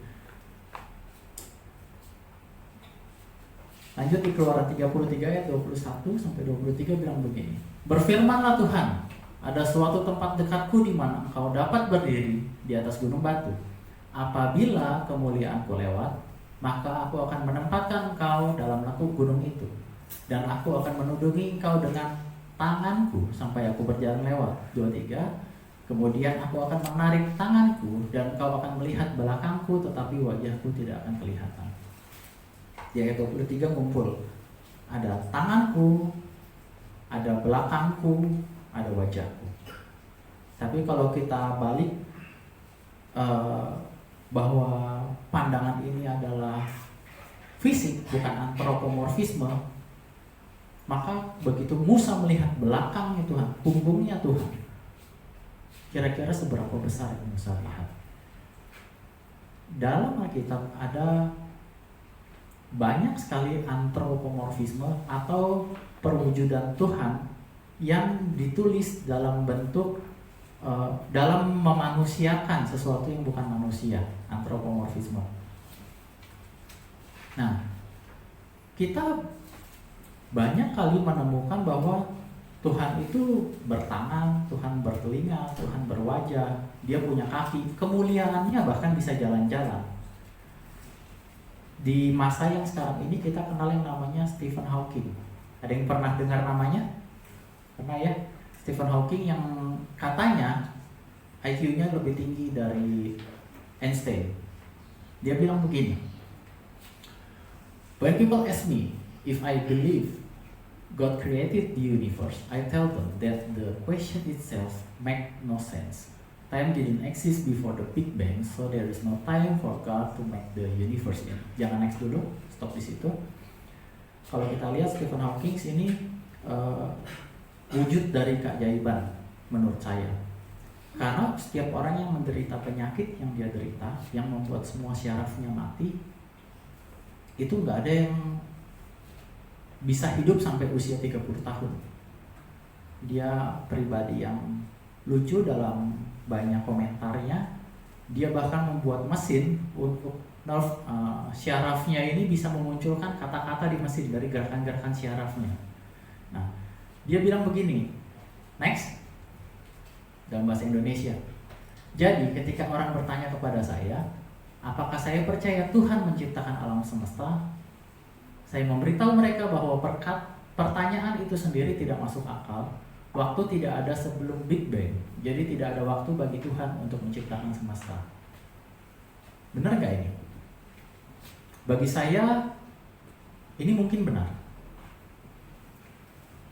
Lanjut di Keluaran 33 ayat 21 sampai 23 bilang begini: berfirmanlah Tuhan, ada suatu tempat dekatku di mana engkau dapat berdiri di atas gunung batu. Apabila kemuliaanku lewat, maka aku akan menempatkan engkau dalam laku gunung itu, dan aku akan menudungi engkau dengan tanganku sampai aku berjalan lewat. 23. Kemudian aku akan menarik tanganku dan engkau akan melihat belakangku, tetapi wajahku tidak akan kelihatan. Di ayat 23 ngumpul, ada tanganku, ada belakangku, ada wajahku. Tapi kalau kita balik, bahwa pandangan ini adalah fisik, bukan antropomorfisme, maka begitu Musa melihat belakangnya Tuhan, punggungnya Tuhan, kira-kira seberapa besar yang Musa lihat? Dalam Alkitab ada banyak sekali antropomorfisme atau perwujudan Tuhan yang ditulis dalam bentuk dalam memanusiakan sesuatu yang bukan manusia, antropomorfisme. Nah, kita banyak kali menemukan bahwa Tuhan itu bertangan, Tuhan bertelinga, Tuhan berwajah, Dia punya kaki, kemuliaannya bahkan bisa jalan-jalan. Di masa yang sekarang ini kita kenal yang namanya Stephen Hawking. Ada yang pernah dengar namanya? Pernah ya? Stephen Hawking yang katanya IQ-nya lebih tinggi dari Einstein. Dia bilang begini, when people ask me if I believe God created the universe, I tell them that the question itself makes no sense. Time didn't exist before the Big Bang, so there is no time for God to make the universe. Jangan next dulu, stop di situ. Kalau kita lihat Stephen Hawking ini wujud dari keajaiban menurut saya. Karena setiap orang yang menderita penyakit yang dia derita, yang membuat semua syarafnya mati, itu nggak ada yang bisa hidup sampai usia 30 tahun. Dia pribadi yang lucu dalam banyak komentarnya. Dia bahkan membuat mesin untuk nerve syarafnya ini bisa memunculkan kata-kata di mesin dari gerakan-gerakan syarafnya. Nah, dia bilang begini, next, dalam bahasa Indonesia. Jadi ketika orang bertanya kepada saya, apakah saya percaya Tuhan menciptakan alam semesta? Saya memberitahu mereka bahwa pertanyaan itu sendiri tidak masuk akal. Waktu tidak ada sebelum Big Bang, jadi tidak ada waktu bagi Tuhan untuk menciptakan semesta. Benar gak ini? Bagi saya, ini mungkin benar.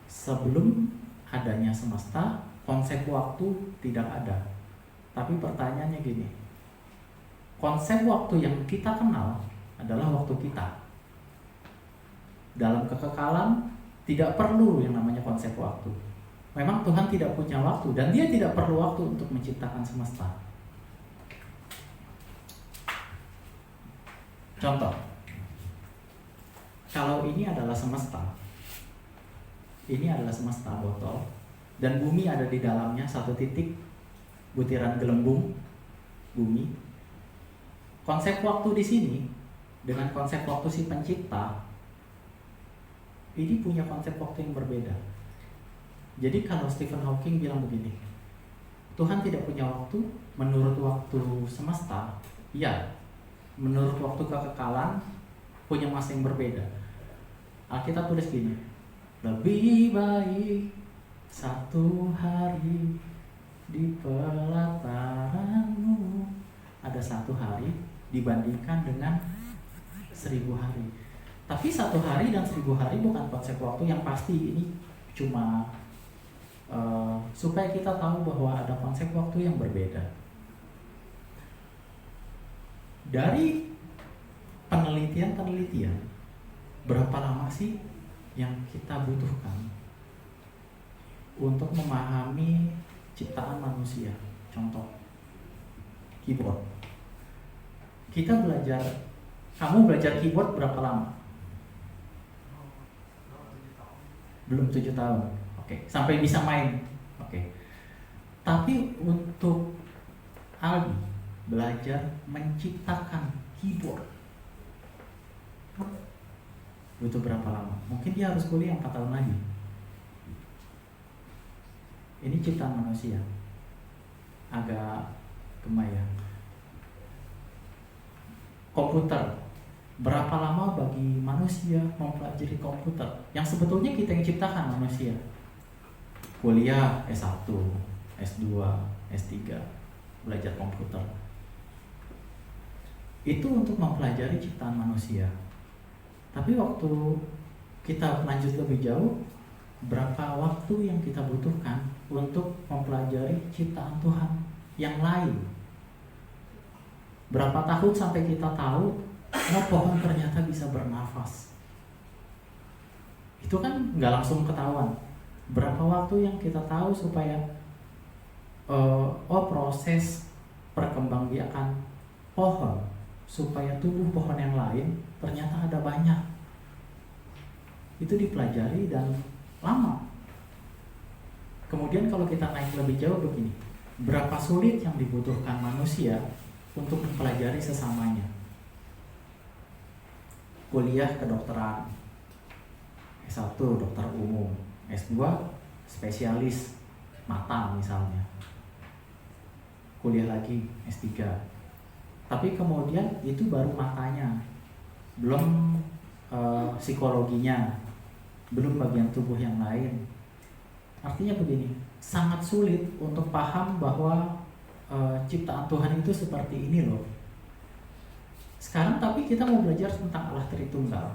Sebelum adanya semesta, konsep waktu tidak ada. Tapi pertanyaannya gini, konsep waktu yang kita kenal adalah waktu kita. Dalam kekekalan tidak perlu yang namanya konsep waktu. Memang Tuhan tidak punya waktu dan Dia tidak perlu waktu untuk menciptakan semesta. Contoh, kalau ini adalah semesta, botol, dan bumi ada di dalamnya satu titik, butiran gelembung bumi. Konsep waktu di sini dengan konsep waktu si pencipta ini punya konsep waktu yang berbeda. Jadi kalau Stephen Hawking bilang begini, Tuhan tidak punya waktu menurut waktu semesta, ya, menurut waktu kekekalan punya masa yang berbeda. Alkitab tulis gini, lebih baik satu hari di pelataranmu ada satu hari dibandingkan dengan 1000 hari. Tapi 1 hari dan 1000 hari bukan konsep waktu yang pasti. Ini cuma supaya kita tahu bahwa ada konsep waktu yang berbeda. Dari penelitian, berapa lama sih yang kita butuhkan untuk memahami ciptaan manusia? Contoh, keyboard. Kamu belajar keyboard berapa lama? Belum 7 tahun. Oke, sampai bisa main. Oke. Tapi untuk Aldi belajar menciptakan keyboard butuh berapa lama? Mungkin dia harus kuliah 4 tahun lagi. Ini ciptaan manusia. Agak kebayang. Komputer. Berapa lama bagi manusia mempelajari komputer yang sebetulnya kita yang ciptakan manusia? Kuliah S1, S2, S3, belajar komputer. Itu untuk mempelajari ciptaan manusia. Tapi waktu kita lanjut lebih jauh, berapa waktu yang kita butuhkan untuk mempelajari ciptaan Tuhan yang lain? Berapa tahun sampai kita tahu pohon ternyata bisa bernafas? Itu kan nggak langsung ketahuan. Berapa waktu yang kita tahu supaya proses perkembangbiakan pohon supaya tumbuh pohon yang lain, ternyata ada banyak. Itu dipelajari dan lama. Kemudian kalau kita naik lebih jauh begini, berapa sulit yang dibutuhkan manusia untuk mempelajari sesamanya. Kuliah kedokteran, S1 dokter umum, S2 spesialis mata misalnya, kuliah lagi S3. Tapi kemudian itu baru matanya, belum psikologinya, belum bagian tubuh yang lain. Artinya begini, sangat sulit untuk paham bahwa ciptaan Tuhan itu seperti ini loh. Sekarang tapi kita mau belajar tentang Allah Tritunggal.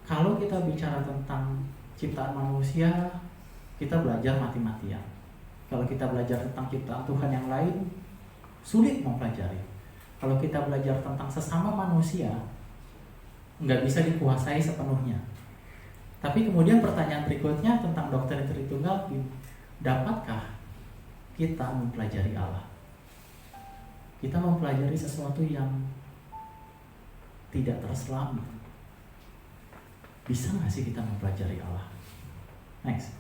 Kalau kita bicara tentang ciptaan manusia, kita belajar mati-matian. Kalau kita belajar tentang ciptaan Tuhan yang lain, sulit mempelajari. Kalau kita belajar tentang sesama manusia, nggak bisa dikuasai sepenuhnya. Tapi kemudian pertanyaan berikutnya tentang doktrin Tritunggal, dapatkah kita mempelajari Allah? Kita mempelajari sesuatu yang tidak terselami. Bisa nggak sih kita mempelajari Allah? Next.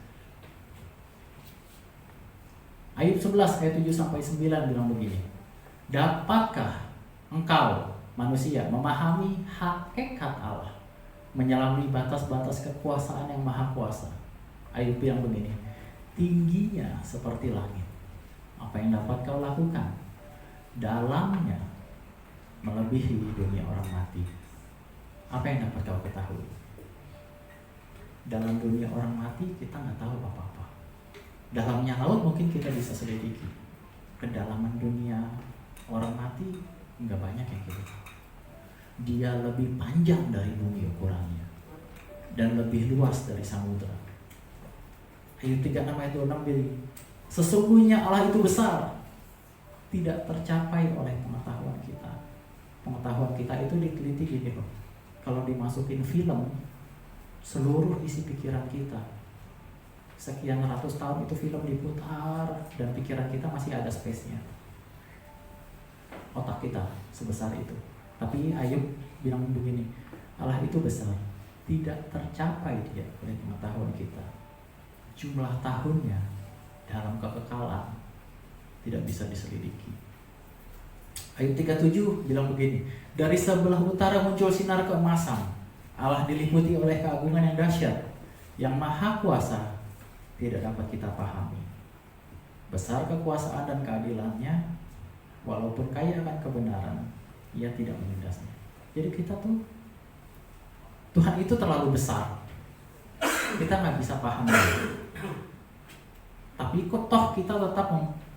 Ayub 11 ayat 7-9 bilang begini. Dapatkah engkau manusia memahami hakikat Allah, menyelami batas-batas kekuasaan yang maha kuasa? Ayub bilang begini, tingginya seperti langit, apa yang dapat kau lakukan? Dalamnya melebihi dunia orang mati, apa yang dapat kau ketahui? Dalam dunia orang mati kita nggak tahu apa-apa. Dalamnya laut mungkin kita bisa selidiki. Kedalaman dunia orang mati nggak banyak yang kita tahu. Dia lebih panjang dari bumi ukurannya dan lebih luas dari samudra. Ayub 36 ayat 26 bilang, sesungguhnya Allah itu besar, tidak tercapai oleh pengetahuan kita. Pengetahuan kita itu diteliti gini loh. Kalau dimasukin film, seluruh isi pikiran kita, sekian ratus tahun itu film diputar dan pikiran kita masih ada space-nya. Otak kita sebesar itu. Tapi Ayub bilang begini, Allah itu besar, tidak tercapai dia oleh pengetahuan kita. Jumlah tahunnya dalam kekekalan tidak bisa diselidiki. Ayub 37 bilang begini, dari sebelah utara muncul sinar keemasan, Allah diliputi oleh keagungan yang dahsyat, yang maha kuasa tidak dapat kita pahami. Besar kekuasaan dan keadilannya, walaupun kaya akan kebenaran, ia tidak menindasnya. Jadi kita tuh, Tuhan itu terlalu besar, kita nggak bisa pahami. Tapi kok toh kita tetap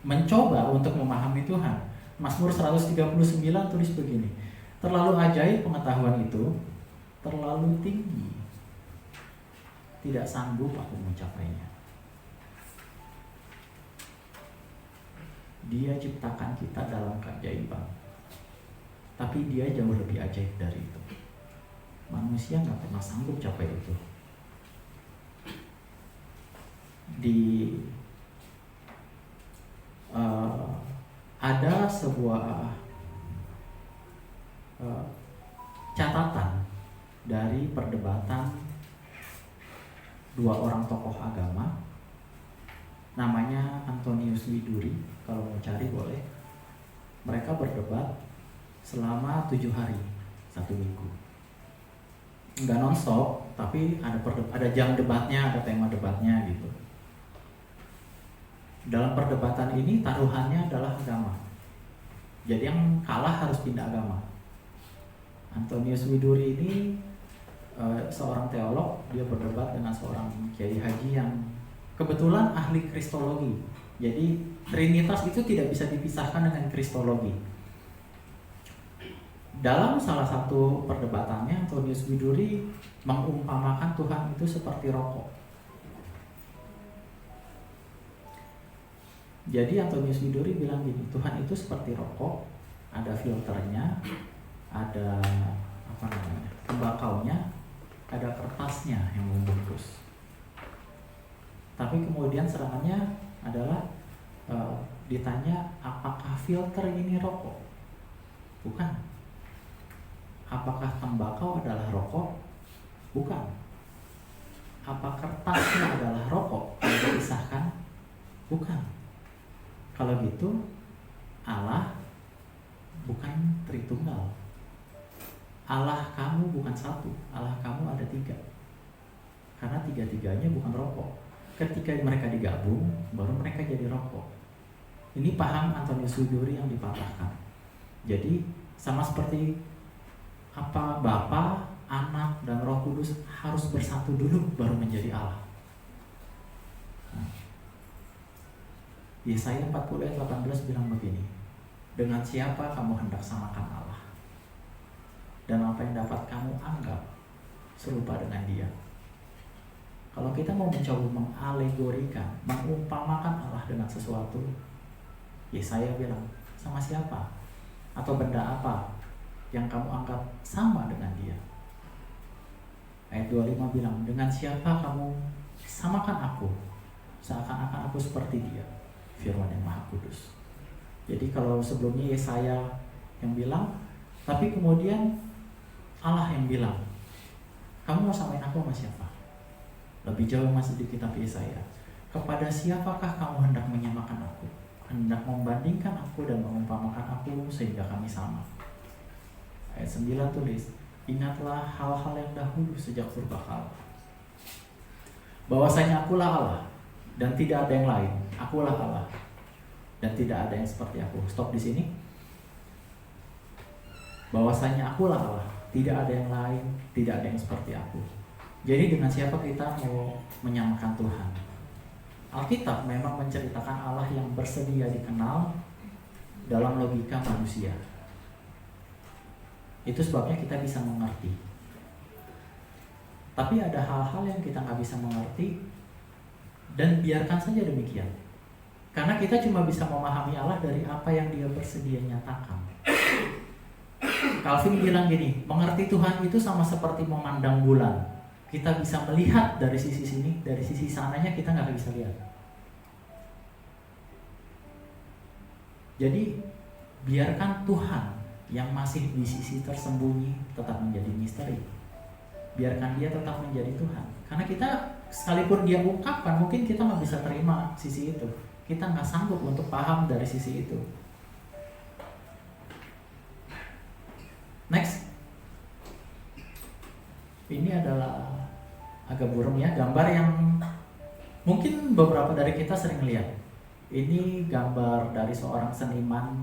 mencoba untuk memahami Tuhan. Mazmur 139 tulis begini, terlalu ajaib pengetahuan itu, terlalu tinggi, tidak sanggup aku mencapainya. Dia ciptakan kita dalam keajaiban, tapi dia jauh lebih ajaib dari itu. Manusia nggak pernah sanggup capai itu. Ada sebuah catatan dari perdebatan dua orang tokoh agama, namanya Antonius Widuri. Kalau mau cari boleh. Mereka berdebat selama 7 hari, 1 minggu. Nggak non-stop, tapi ada jam debatnya, ada tema debatnya gitu. Dalam perdebatan ini taruhannya adalah agama. Jadi yang kalah harus pindah agama. Antonius Widuri ini seorang teolog, dia berdebat dengan seorang kiai haji yang kebetulan ahli kristologi. Jadi Trinitas itu tidak bisa dipisahkan dengan kristologi. Dalam salah satu perdebatannya, Antonius Widuri mengumpamakan Tuhan itu seperti rokok. Jadi Antonius Widuri bilang gini, Tuhan itu seperti rokok, ada filternya, ada tembakaunya, ada kertasnya yang membungkus. Tapi kemudian serangannya adalah ditanya apakah filter ini rokok? Bukan. Apakah tembakau adalah rokok? Bukan. Apa kertasnya adalah rokok kalau dipisahkan? Bukan. Kalau gitu Allah bukan Tritunggal. Allah kamu bukan satu, Allah kamu ada tiga. Karena tiga-tiganya bukan rokok. Ketika mereka digabung, baru mereka jadi rokok. Ini paham Antonius Widuri yang dipatahkan. Jadi sama seperti apa Bapa, Anak, dan Roh Kudus harus bersatu dulu baru menjadi Allah. Nah, Yesaya 40 ayat 18 bilang begini, dengan siapa kamu hendak samakan Allah? Dan apa yang dapat kamu anggap serupa dengan dia? Kalau kita mau mencoba mengalegorikan, mengumpamakan Allah dengan sesuatu, Yesaya bilang, sama siapa? Atau benda apa yang kamu anggap sama dengan dia? Ayat 25 bilang, dengan siapa kamu samakan aku? Seakan-akan aku seperti dia, firman yang Maha Kudus. Jadi kalau sebelumnya Yesaya yang bilang, tapi kemudian Allah yang bilang, kamu mau samain aku sama siapa? Lebih jauh masih di kitab Yesaya, kepada siapakah kamu hendak menyamakan aku? Hendak membandingkan aku dan mengumpamakan aku sehingga kami sama. Ayat 9 tulis, ingatlah hal-hal yang dahulu sejak purbakala, bahwasanya akulah Allah dan tidak ada yang lain. Akulah Allah dan tidak ada yang seperti aku. Stop di sini. Bahwasanya akulah Allah, tidak ada yang lain, tidak ada yang seperti aku. Jadi dengan siapa kita mau menyamakan Tuhan? Alkitab memang menceritakan Allah yang bersedia dikenal dalam logika manusia. Itu sebabnya kita bisa mengerti. Tapi ada hal-hal yang kita nggak bisa mengerti, dan biarkan saja demikian. Karena kita cuma bisa memahami Allah dari apa yang Dia bersedia nyatakan. Calvin bilang gini, mengerti Tuhan itu sama seperti memandang bulan. Kita bisa melihat dari sisi sini, dari sisi sananya kita nggak bisa lihat. Jadi biarkan Tuhan yang masih di sisi tersembunyi tetap menjadi misteri. Biarkan Dia tetap menjadi Tuhan. Karena kita sekalipun Dia ungkapkan, mungkin kita nggak bisa terima sisi itu. Kita nggak sanggup untuk paham dari sisi itu. Next. Ini adalah agak buram ya, gambar yang mungkin beberapa dari kita sering lihat. Ini gambar dari seorang seniman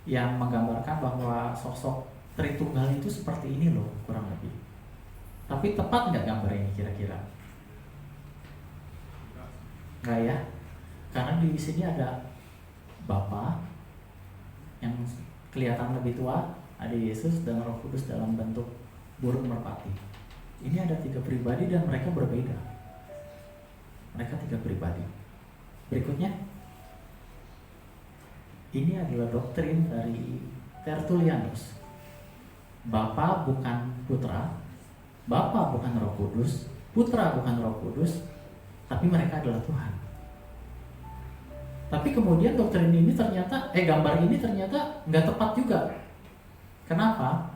yang menggambarkan bahwa sosok Tritunggal itu seperti ini loh, kurang lebih. Tapi tepat nggak gambar ini kira-kira? Nggak ya? Karena di sini ada Bapa yang kelihatan lebih tua, ada Yesus dan Roh Kudus dalam bentuk burung merpati. Ini ada 3 pribadi dan mereka berbeda. Mereka 3 pribadi. Berikutnya, ini adalah doktrin dari Tertullianus. Bapa bukan Putra, Bapa bukan Roh Kudus, Putra bukan Roh Kudus, tapi mereka adalah Tuhan. Tapi kemudian doktrin ini ternyata, gambar ini ternyata nggak tepat juga. Kenapa?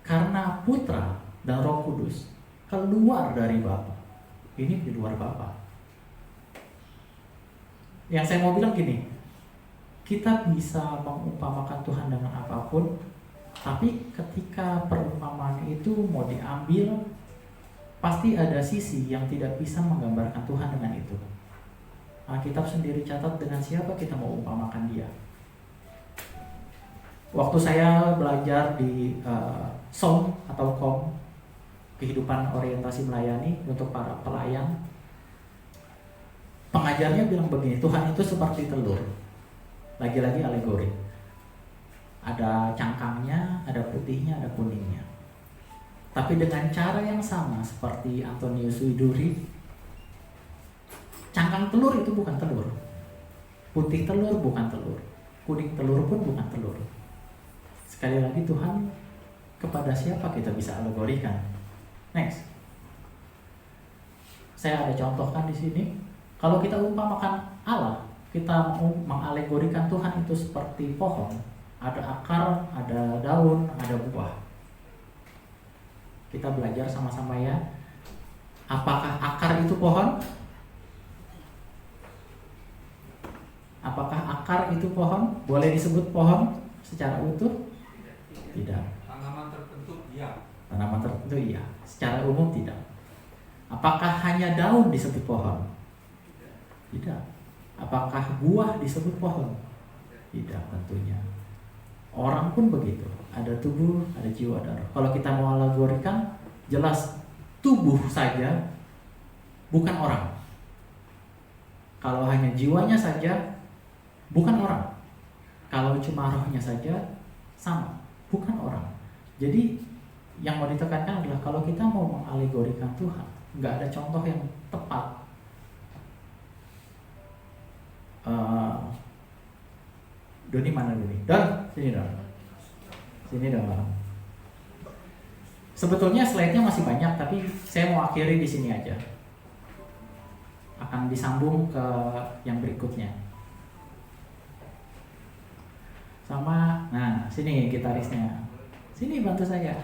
Karena Putra dan Roh Kudus keluar dari Bapa. Ini di luar Bapa. Yang saya mau bilang gini, kita bisa mengumpamakan Tuhan dengan apapun, tapi ketika perumpamaan itu mau diambil, pasti ada sisi yang tidak bisa menggambarkan Tuhan dengan itu. Alkitab sendiri catat dengan siapa kita mau umpamakan Dia. Waktu saya belajar di SOM atau KOM, kehidupan orientasi melayani untuk para pelayan, pengajarnya bilang begini, Tuhan itu seperti telur. Lagi-lagi alegori. Ada cangkangnya, ada putihnya, ada kuningnya. Tapi dengan cara yang sama seperti Antonius Widuri, cangkang telur itu bukan telur, putih telur bukan telur, kuning telur pun bukan telur. Sekali lagi, Tuhan kepada siapa kita bisa alegorikan? Next. Saya ada contohkan di sini. Kalau kita umpamakan Allah, kita mengalegorikan Tuhan itu seperti pohon, Ada akar, ada daun, ada buah. Kita belajar sama-sama ya. Apakah akar itu pohon? Apakah akar itu pohon? Boleh disebut pohon secara utuh? Tidak. Tanaman tertentu iya. Tanaman tertentu iya. Secara umum tidak. Apakah hanya daun disebut pohon? Tidak. Apakah buah disebut pohon? Tidak tentunya. Orang pun begitu. Ada tubuh, ada jiwa, ada roh. Kalau kita mau alegorikan, jelas tubuh saja bukan orang. Kalau hanya jiwanya saja bukan orang. Kalau cuma rohnya saja sama, bukan orang. Jadi yang mau ditekankan adalah kalau kita mau mengalegorikan Tuhan, nggak ada contoh yang tepat. Doni mana Doni? Don, sini dong. Sini dong. Sebetulnya slide-nya masih banyak, tapi saya mau akhiri di sini aja. Akan disambung ke yang berikutnya. Sama, nah sini gitarisnya. Sini bantu saya.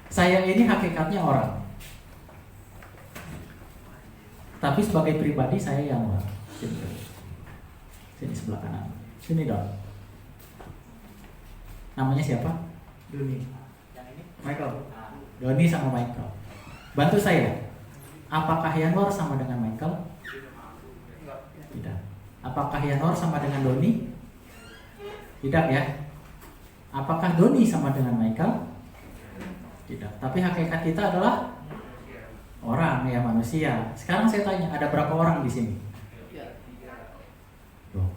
Saya ini hakikatnya orang. Tapi sebagai pribadi saya yang orang. Sini sebelah kanan. Sini dong. Namanya siapa? Doni. Yang ini? Michael. Doni sama Michael. Bantu saya. Apakah Yanwar sama dengan Michael? Tidak. Apakah Yanwar sama dengan Doni? Tidak ya. Apakah Doni sama dengan Michael? Tidak. Tapi hakikat kita adalah orang ya, manusia. Sekarang saya tanya, ada berapa orang di sini? Loh,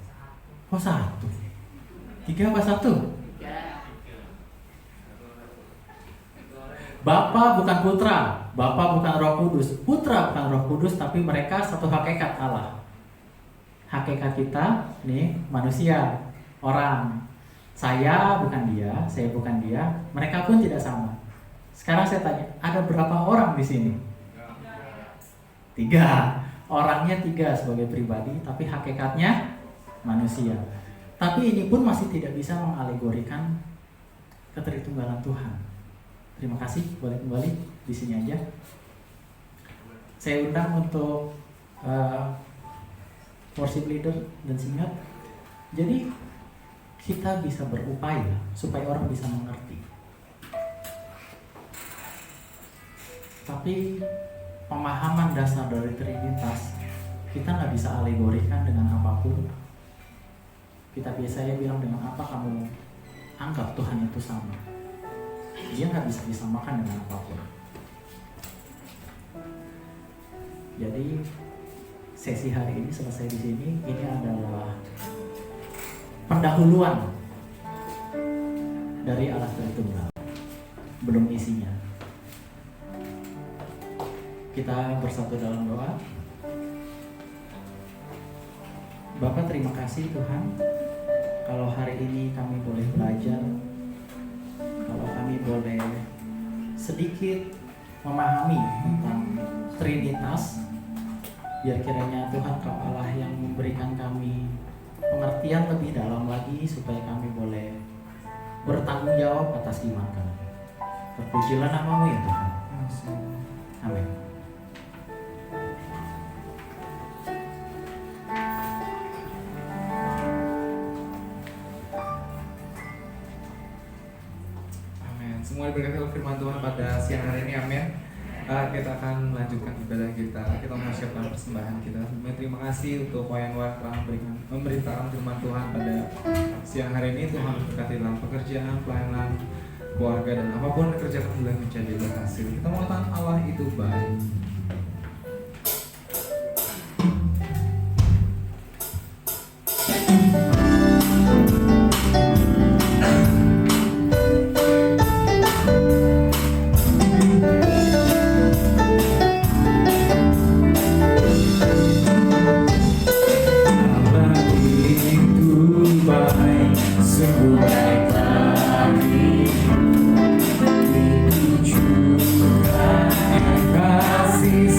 kok satu? 3 apa 1? Bapa bukan putra, Bapa bukan Roh Kudus, Putra bukan Roh Kudus, tapi mereka satu hakikat Allah. Hakikat kita nih manusia, orang. Saya bukan dia, saya bukan dia, mereka pun tidak sama. Sekarang saya tanya, ada berapa orang di sini? 3. Orangnya 3 sebagai pribadi, tapi hakikatnya manusia. Tapi ini pun masih tidak bisa mengalegorikan ketertunggalan Tuhan. Terima kasih, boleh kembali di sini aja. Saya undang untuk worship leader dan singkat. Jadi kita bisa berupaya supaya orang bisa mengerti. Tapi pemahaman dasar dari Trinitas kita nggak bisa alegorikan dengan apapun. Kita biasanya bilang dengan apa kamu anggap Tuhan itu sama. Dia nggak bisa disamakan dengan apapun. Jadi sesi hari ini selesai di sini. Ini adalah pendahuluan dari Allah Tritunggal, belum isinya. Kita bersatu dalam doa. Bapak, terima kasih Tuhan, kalau hari ini kami boleh belajar, kalau kami boleh sedikit memahami tentang Trinitas. Biar kiranya Tuhan Kau Allah yang memberikan kami pengertian lebih dalam lagi, supaya kami boleh bertanggung jawab atas iman kami. Terpujilah nama-Mu ya Tuhan. Amin. Semua diberkati oleh firman Tuhan pada siang hari ini, amin. Kita akan melanjutkan ibadah kita. Kita mempersiapkan persembahan kita. Sebelumnya terima kasih untuk Wayanwar telah memberitakan firman Tuhan pada siang hari ini. Tuhan berkati dalam pekerjaan, pelayanan, keluarga, dan apapun yang dikerjakan boleh menjadi berhasil. Kita mengatakan Allah itu baik. Kasih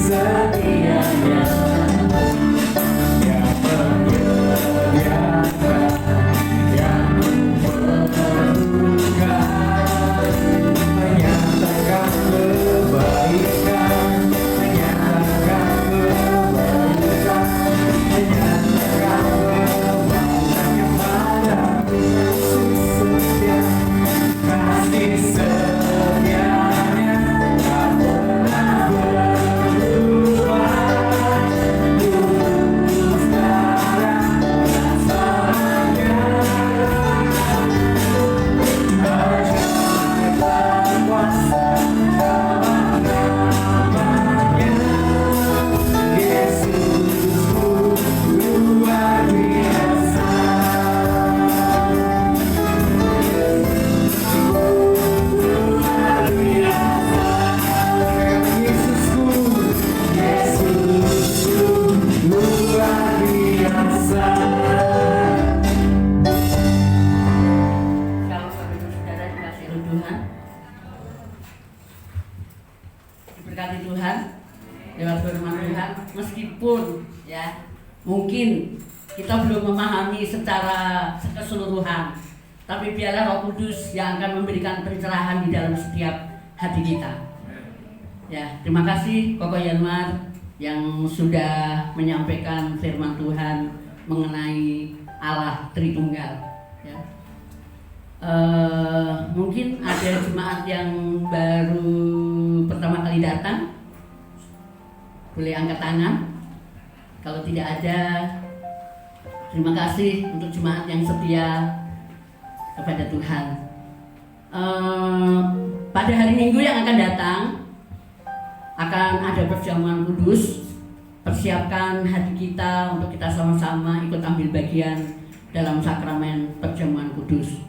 diberkati Tuhan lewat firman Tuhan, meskipun ya mungkin kita belum memahami secara keseluruhan, tapi biarlah Roh Kudus yang akan memberikan pencerahan di dalam setiap hati kita. Ya, terima kasih Koko Yanmar yang sudah menyampaikan firman Tuhan mengenai Allah Tritunggal. Ya. Mungkin ada jemaat yang baru pertama kali datang, boleh angkat tangan. Kalau tidak ada, terima kasih untuk jemaat yang setia kepada Tuhan. Pada hari Minggu yang akan datang akan ada perjamuan kudus. Persiapkan hati kita untuk kita sama-sama ikut ambil bagian dalam sakramen perjamuan kudus.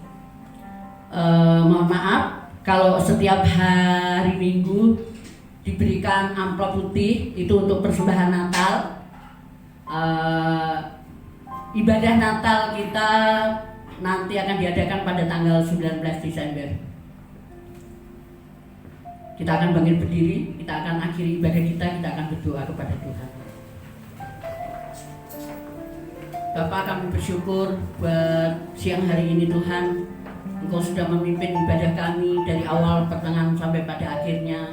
Mohon maaf kalau setiap hari Minggu diberikan amplop putih itu untuk persembahan Natal. Ibadah Natal kita nanti akan diadakan pada tanggal 19 Desember. Kita akan bangkit berdiri, kita akan akhiri ibadah kita akan berdoa kepada Tuhan. Bapak, kami bersyukur buat siang hari ini Tuhan, Engkau sudah memimpin ibadah kami dari awal, pertengahan sampai pada akhirnya.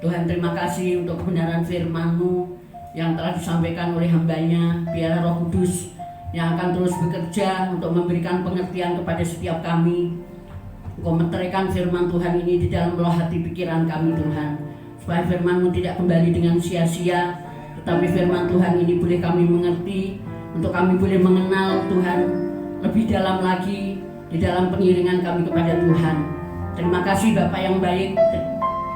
Tuhan, terima kasih untuk kebenaran firman-Mu yang telah disampaikan oleh hamba-Nya. Biarlah Roh Kudus yang akan terus bekerja untuk memberikan pengertian kepada setiap kami. Engkau meteraikan firman Tuhan ini di dalam roh hati pikiran kami Tuhan, supaya firman-Mu tidak kembali dengan sia-sia, tetapi firman Tuhan ini boleh kami mengerti, untuk kami boleh mengenal Tuhan lebih dalam lagi di dalam pengiringan kami kepada Tuhan. Terima kasih Bapak yang baik,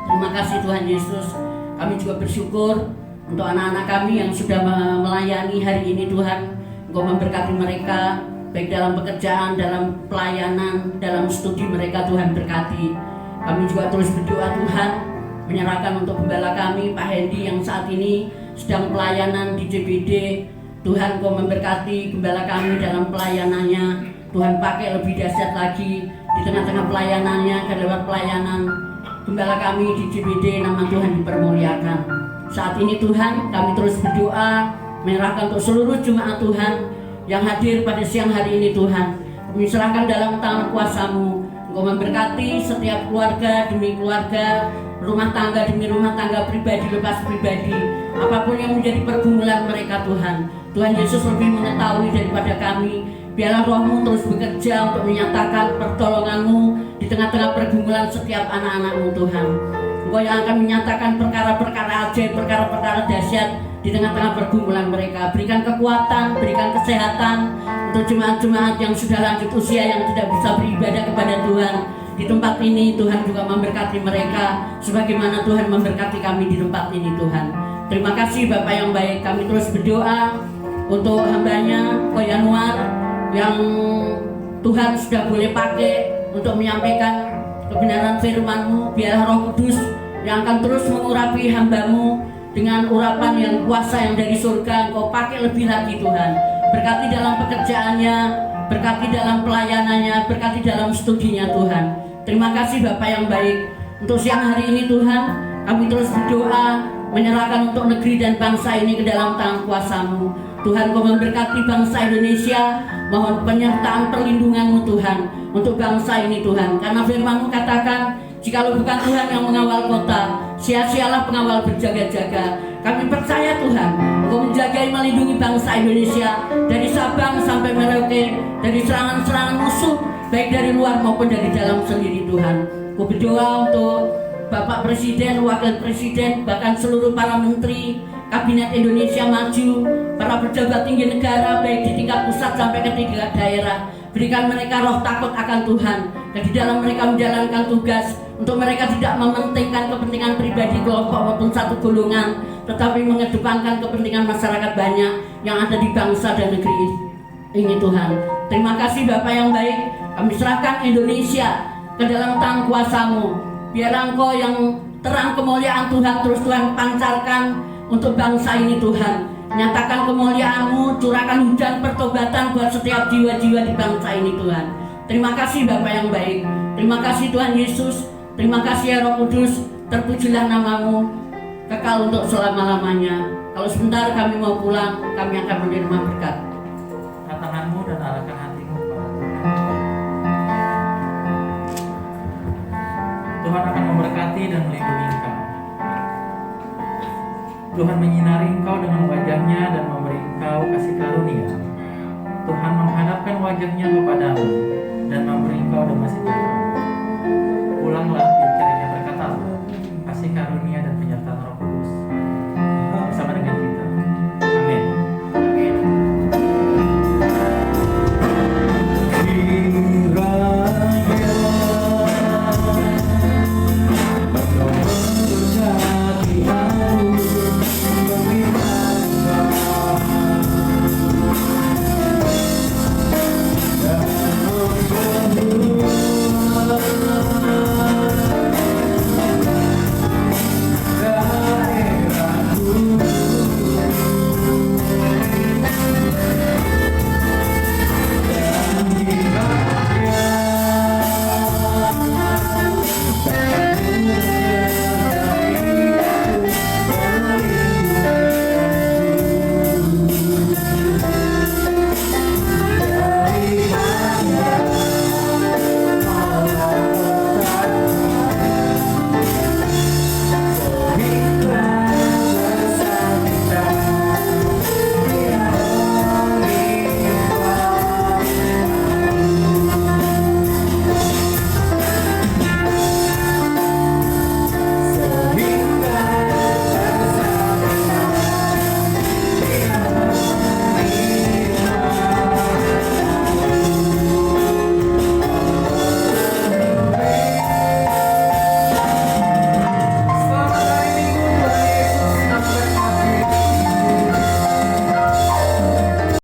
terima kasih Tuhan Yesus. Kami juga bersyukur untuk anak-anak kami yang sudah melayani hari ini Tuhan. Engkau memberkati mereka baik dalam pekerjaan, dalam pelayanan, dalam studi mereka Tuhan berkati. Kami juga terus berdoa Tuhan, menyerahkan untuk gembala kami Pak Hendy yang saat ini sedang pelayanan di JBD. Tuhan, Kau memberkati gembala kami dalam pelayanannya. Tuhan, pakai lebih dahsyat lagi di tengah-tengah pelayanannya, dan lewat pelayanan gembala kami di JBD, nama Tuhan dipermuliakan. Saat ini Tuhan, kami terus berdoa, menyerahkan untuk seluruh jemaat Tuhan yang hadir pada siang hari ini Tuhan. Kami serahkan dalam tangan kuasa-Mu. Engkau memberkati setiap keluarga demi keluarga, rumah tangga demi rumah tangga, pribadi lepas pribadi, apapun yang menjadi pergumulan mereka Tuhan. Tuhan Yesus lebih mengetahui daripada kami. Biarlah Roh-Mu terus bekerja untuk menyatakan pertolongan-Mu di tengah-tengah pergumulan setiap anak-anak-Mu Tuhan. Engkau yang akan menyatakan perkara-perkara ajaib, perkara-perkara dahsyat di tengah-tengah pergumulan mereka. Berikan kekuatan, berikan kesehatan untuk jemaat-jemaat yang sudah lanjut usia yang tidak bisa beribadah kepada Tuhan di tempat ini. Tuhan juga memberkati mereka sebagaimana Tuhan memberkati kami di tempat ini Tuhan. Terima kasih Bapak yang baik. Kami terus berdoa untuk hamba-Nya Ko Yanmar yang Tuhan sudah boleh pakai untuk menyampaikan kebenaran firman-Mu. Biarlah Roh Kudus yang akan terus mengurapi hamba-Mu dengan urapan yang kuasa yang dari surga. Engkau pakai lebih lagi Tuhan. Berkati dalam pekerjaannya, berkati dalam pelayanannya, berkati dalam studinya Tuhan. Terima kasih Bapak yang baik. Untuk siang hari ini Tuhan, kami terus berdoa, menyerahkan untuk negeri dan bangsa ini ke dalam tangan kuasa-Mu. Tuhan, Kau memberkati bangsa Indonesia. Mohon penyertaan perlindungan-Mu Tuhan untuk bangsa ini Tuhan. Karena firman-Mu katakan, jikalau bukan Tuhan yang mengawal kota, sia-sialah pengawal berjaga-jaga. Kami percaya Tuhan, Engkau menjaga melindungi bangsa Indonesia dari Sabang sampai Merauke, dari serangan-serangan musuh, baik dari luar maupun dari dalam sendiri Tuhan. Aku berdoa untuk Bapak Presiden, Wakil Presiden, bahkan seluruh para menteri, Kabinet Indonesia Maju, para pejabat tinggi negara baik di tingkat pusat sampai ke tingkat daerah. Berikan mereka roh takut akan Tuhan, dan di dalam mereka menjalankan tugas untuk mereka tidak mementingkan kepentingan pribadi kelompok maupun satu golongan, tetapi mengedepankan kepentingan masyarakat banyak yang ada di bangsa dan negeri ini Tuhan. Terima kasih Bapak yang baik. Kami serahkan Indonesia ke dalam tangan kuasa-Mu. Biar Engkau yang terang kemuliaan Tuhan terus Tuhan pancarkan untuk bangsa ini Tuhan. Nyatakan kemuliaan-Mu, curahkan hujan pertobatan buat setiap jiwa-jiwa di bangsa ini Tuhan. Terima kasih Bapak yang baik. Terima kasih Tuhan Yesus. Terima kasih ya Roh Kudus. Terpujilah nama-Mu. kekal untuk selama-lamanya. Kalau sebentar kami mau pulang, kami akan menerima berkat. Angkat tanganmu dan arahkan hatimu kepada Tuhan. Tuhan akan memberkati dan melindungi engkau. Tuhan menyinari engkau dengan wajahnya dan memberi engkau kasih karunia. Tuhan menghadapkan wajahnya kepadamu dan memberi engkau damai sejahtera. Pulanglah